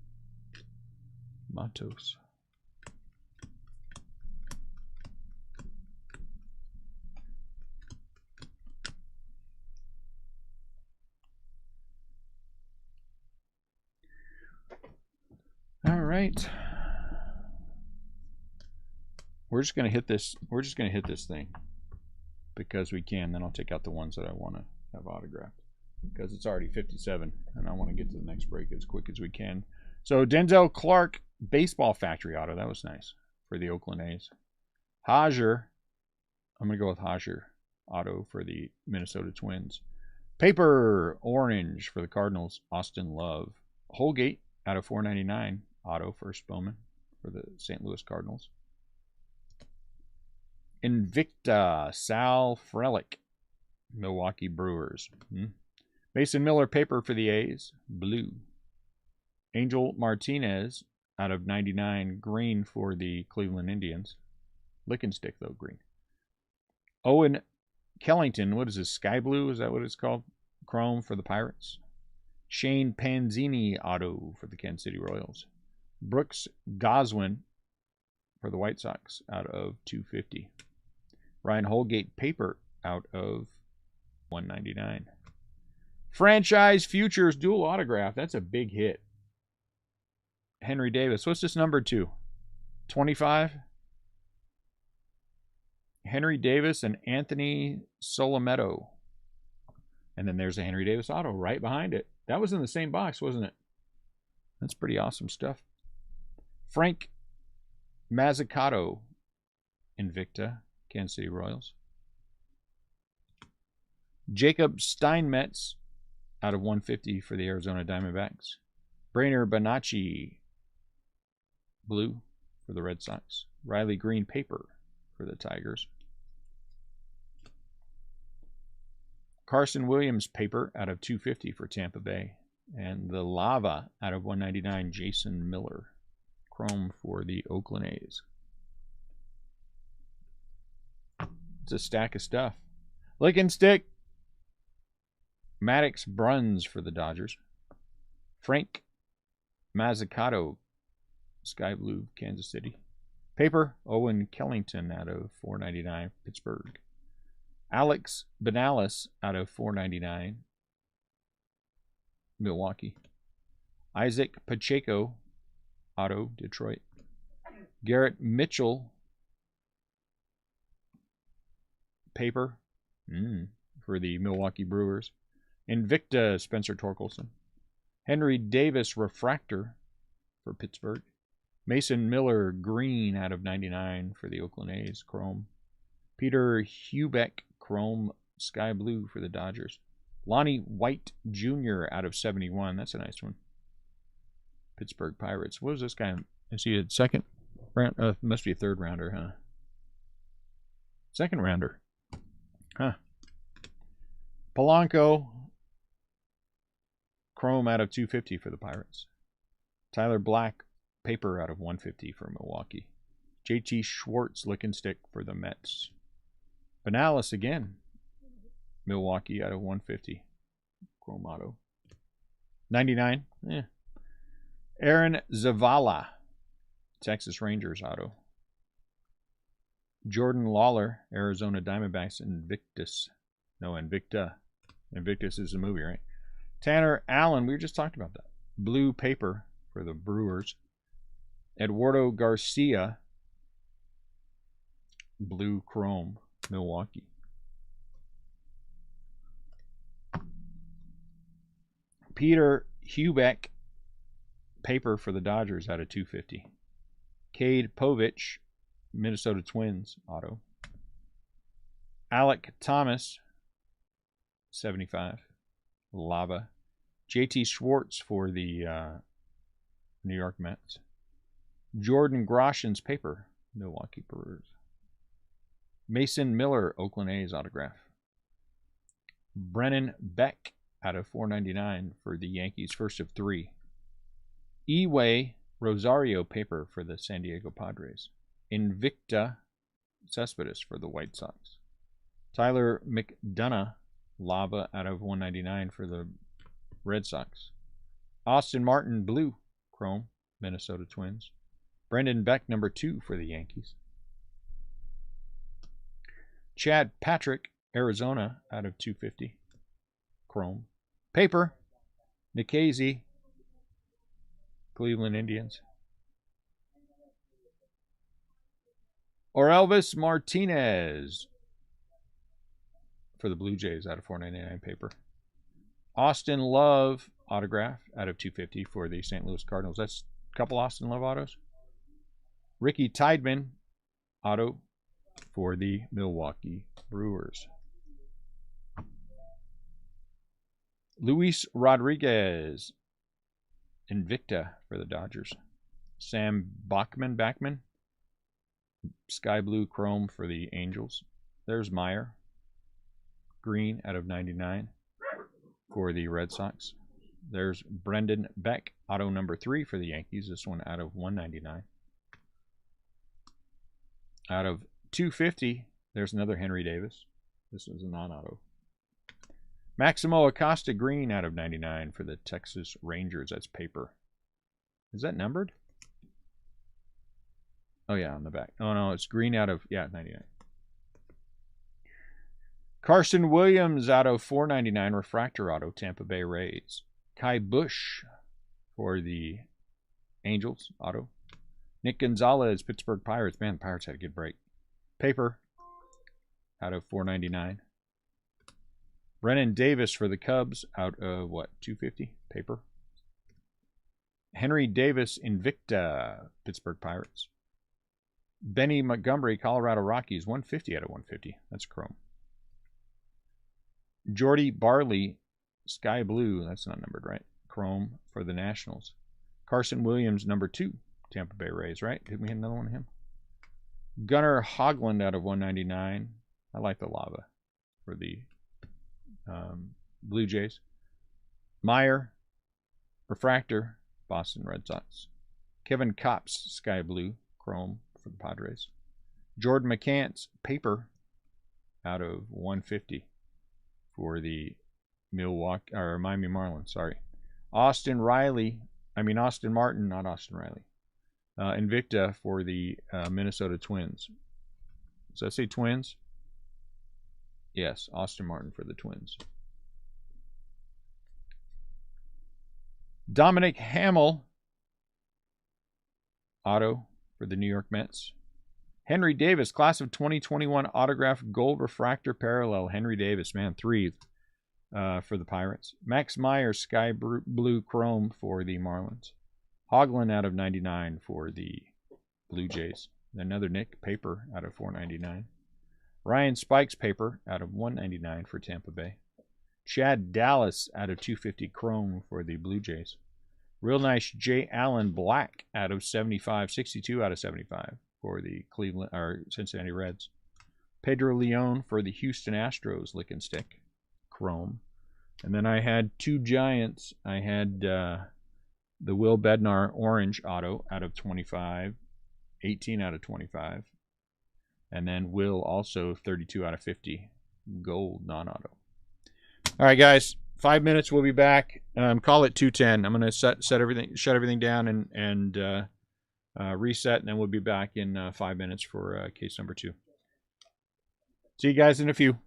S1: Matos. All right. We're just gonna hit this. We're just gonna hit this thing because we can. Then I'll take out the ones that I want to have autographed because it's already 57, and I want to get to the next break as quick as we can. So Denzel Clark, baseball factory auto. That was nice for the Oakland A's. Hodger. I'm gonna go with Hodger auto for the Minnesota Twins. Paper orange for the Cardinals. Austin Love. Holgate out of 499 auto first Bowman for the St. Louis Cardinals. Invicta Sal Frelick, Milwaukee Brewers. Mason Miller paper for the A's, blue. Angel Martinez out of 99 green for the Cleveland Indians. Lick and stick though, green. Owen Kellington, what is this, sky blue? Is that what it's called? Chrome for the Pirates. Shane Panzini auto for the Kansas City Royals. Brooks Goswin for the White Sox out of 250. Ryan Holgate paper out of 199. Franchise Futures dual autograph. That's a big hit. Henry Davis. What's this number to? 25? Henry Davis and Anthony Solometto. And then there's a Henry Davis auto right behind it. That was in the same box, wasn't it? That's pretty awesome stuff. Frank Mazzucato, Invicta, Kansas City Royals. Jacob Steinmetz out of 150 for the Arizona Diamondbacks. Brainer Bonacci, blue for the Red Sox. Riley Green paper for the Tigers. Carson Williams paper out of 250 for Tampa Bay. And the Lava out of 199, Jason Miller. Chrome for the Oakland A's. It's a stack of stuff. Lick and stick. Maddox Bruns for the Dodgers. Frank Mazzucato, sky blue, Kansas City. Paper, Owen Kellington out of 499, Pittsburgh. Alex Benalis out of 499, Milwaukee. Isaac Pacheco, auto, Detroit. Garrett Mitchell, paper, for the Milwaukee Brewers. Invicta, Spencer Torkelson. Henry Davis refractor for Pittsburgh. Mason Miller green out of 99 for the Oakland A's, chrome. Peter Hubeck chrome sky blue for the Dodgers. Lonnie White Jr. out of 71. That's a nice one. Pittsburgh Pirates. What was this guy? Is he a second round? Must be a third rounder, huh? Second rounder. Huh. Polanco. Chrome out of 250 for the Pirates. Tyler Black, paper out of 150 for Milwaukee. JT Schwartz, lick and stick for the Mets. Benalis again. Milwaukee out of 150. Chrome auto. 99. Aaron Zavala, Texas Rangers auto. Jordan Lawler, Arizona Diamondbacks, Invictus. No, Invicta. Invictus is the movie, right? Tanner Allen, we were just talking about that. Blue paper for the Brewers. Eduardo Garcia, blue chrome, Milwaukee. Peter Hubeck, paper for the Dodgers out of 250. Cade Povich, Minnesota Twins auto. Alec Thomas, 75. Lava. JT Schwartz for the New York Mets. Jordan Groshen's paper, Milwaukee Brewers. Mason Miller, Oakland A's autograph. Brennan Beck out of 499 for the Yankees, first of 3. Eway Rosario paper for the San Diego Padres. Invicta Cespedes for the White Sox. Tyler McDonough, lava out of 199 for the Red Sox. Austin Martin, blue chrome, Minnesota Twins. Brendan Beck, number 2 for the Yankees. Chad Patrick, Arizona, out of 250. Chrome. Paper. Nikhazy, Cleveland Indians. Orelvis Martinez for the Blue Jays out of 499 paper. Austin Love autograph out of 250 for the St. Louis Cardinals. That's a couple Austin Love autos. Ricky Tideman auto for the Milwaukee Brewers. Luis Rodriguez, Invicta for the Dodgers. Sam Bachman, sky blue chrome for the Angels. There's Meyer, green out of 99 for the Red Sox. There's Brendan Beck, auto number 3 for the Yankees. This one out of 199. Out of 250, there's another Henry Davis. This is a non-auto. Maximo Acosta, green out of 99 for the Texas Rangers. That's paper. Is that numbered? Oh, yeah, on the back. Oh, no, it's green out of, 99. Carson Williams out of 499, refractor auto, Tampa Bay Rays. Kai Bush for the Angels, auto. Nick Gonzalez, Pittsburgh Pirates. Man, the Pirates had a good break. Paper out of 499. Brennan Davis for the Cubs out of, 250? Paper. Henry Davis, Invicta, Pittsburgh Pirates. Benny Montgomery, Colorado Rockies, 150 out of 150. That's chrome. Jordy Barley, sky blue. That's not numbered, right? Chrome for the Nationals. Carson Williams, number 2, Tampa Bay Rays, right? Didn't we have another one of him? Gunnar Hoglund out of 199. I like the lava for the Blue Jays. Meyer, refractor, Boston Red Sox. Kevin Kopps, sky blue, chrome for the Padres. Jordan McCants, paper out of 150 for the Miami Marlins. Sorry. Austin Martin, not Austin Riley. Invicta for the Minnesota Twins. Does that say Twins? Yes, Austin Martin for the Twins. Dominic Hamill, auto for the New York Mets. Henry Davis, class of 2021 autograph gold refractor parallel. Henry Davis, man, 3 for the Pirates. Max Meyer, sky blue chrome for the Marlins. Hoglund out of 99 for the Blue Jays. Another Nick, paper out of 499. Ryan Spikes, paper out of 199 for Tampa Bay. Chad Dallas out of 250 chrome for the Blue Jays. Real nice Jay Allen black out of 75, 62 out of 75 for the Cincinnati Reds. Pedro Leon for the Houston Astros, lick and stick, chrome. And then I had 2 Giants. I had the Will Bednar orange auto out of 25, 18 out of 25. And then Will also 32 out of 50 gold non-auto. All right, guys. 5 minutes. We'll be back. Call it 2:10. I'm gonna shut everything down, and reset, and then we'll be back in 5 minutes for case number 2. See you guys in a few.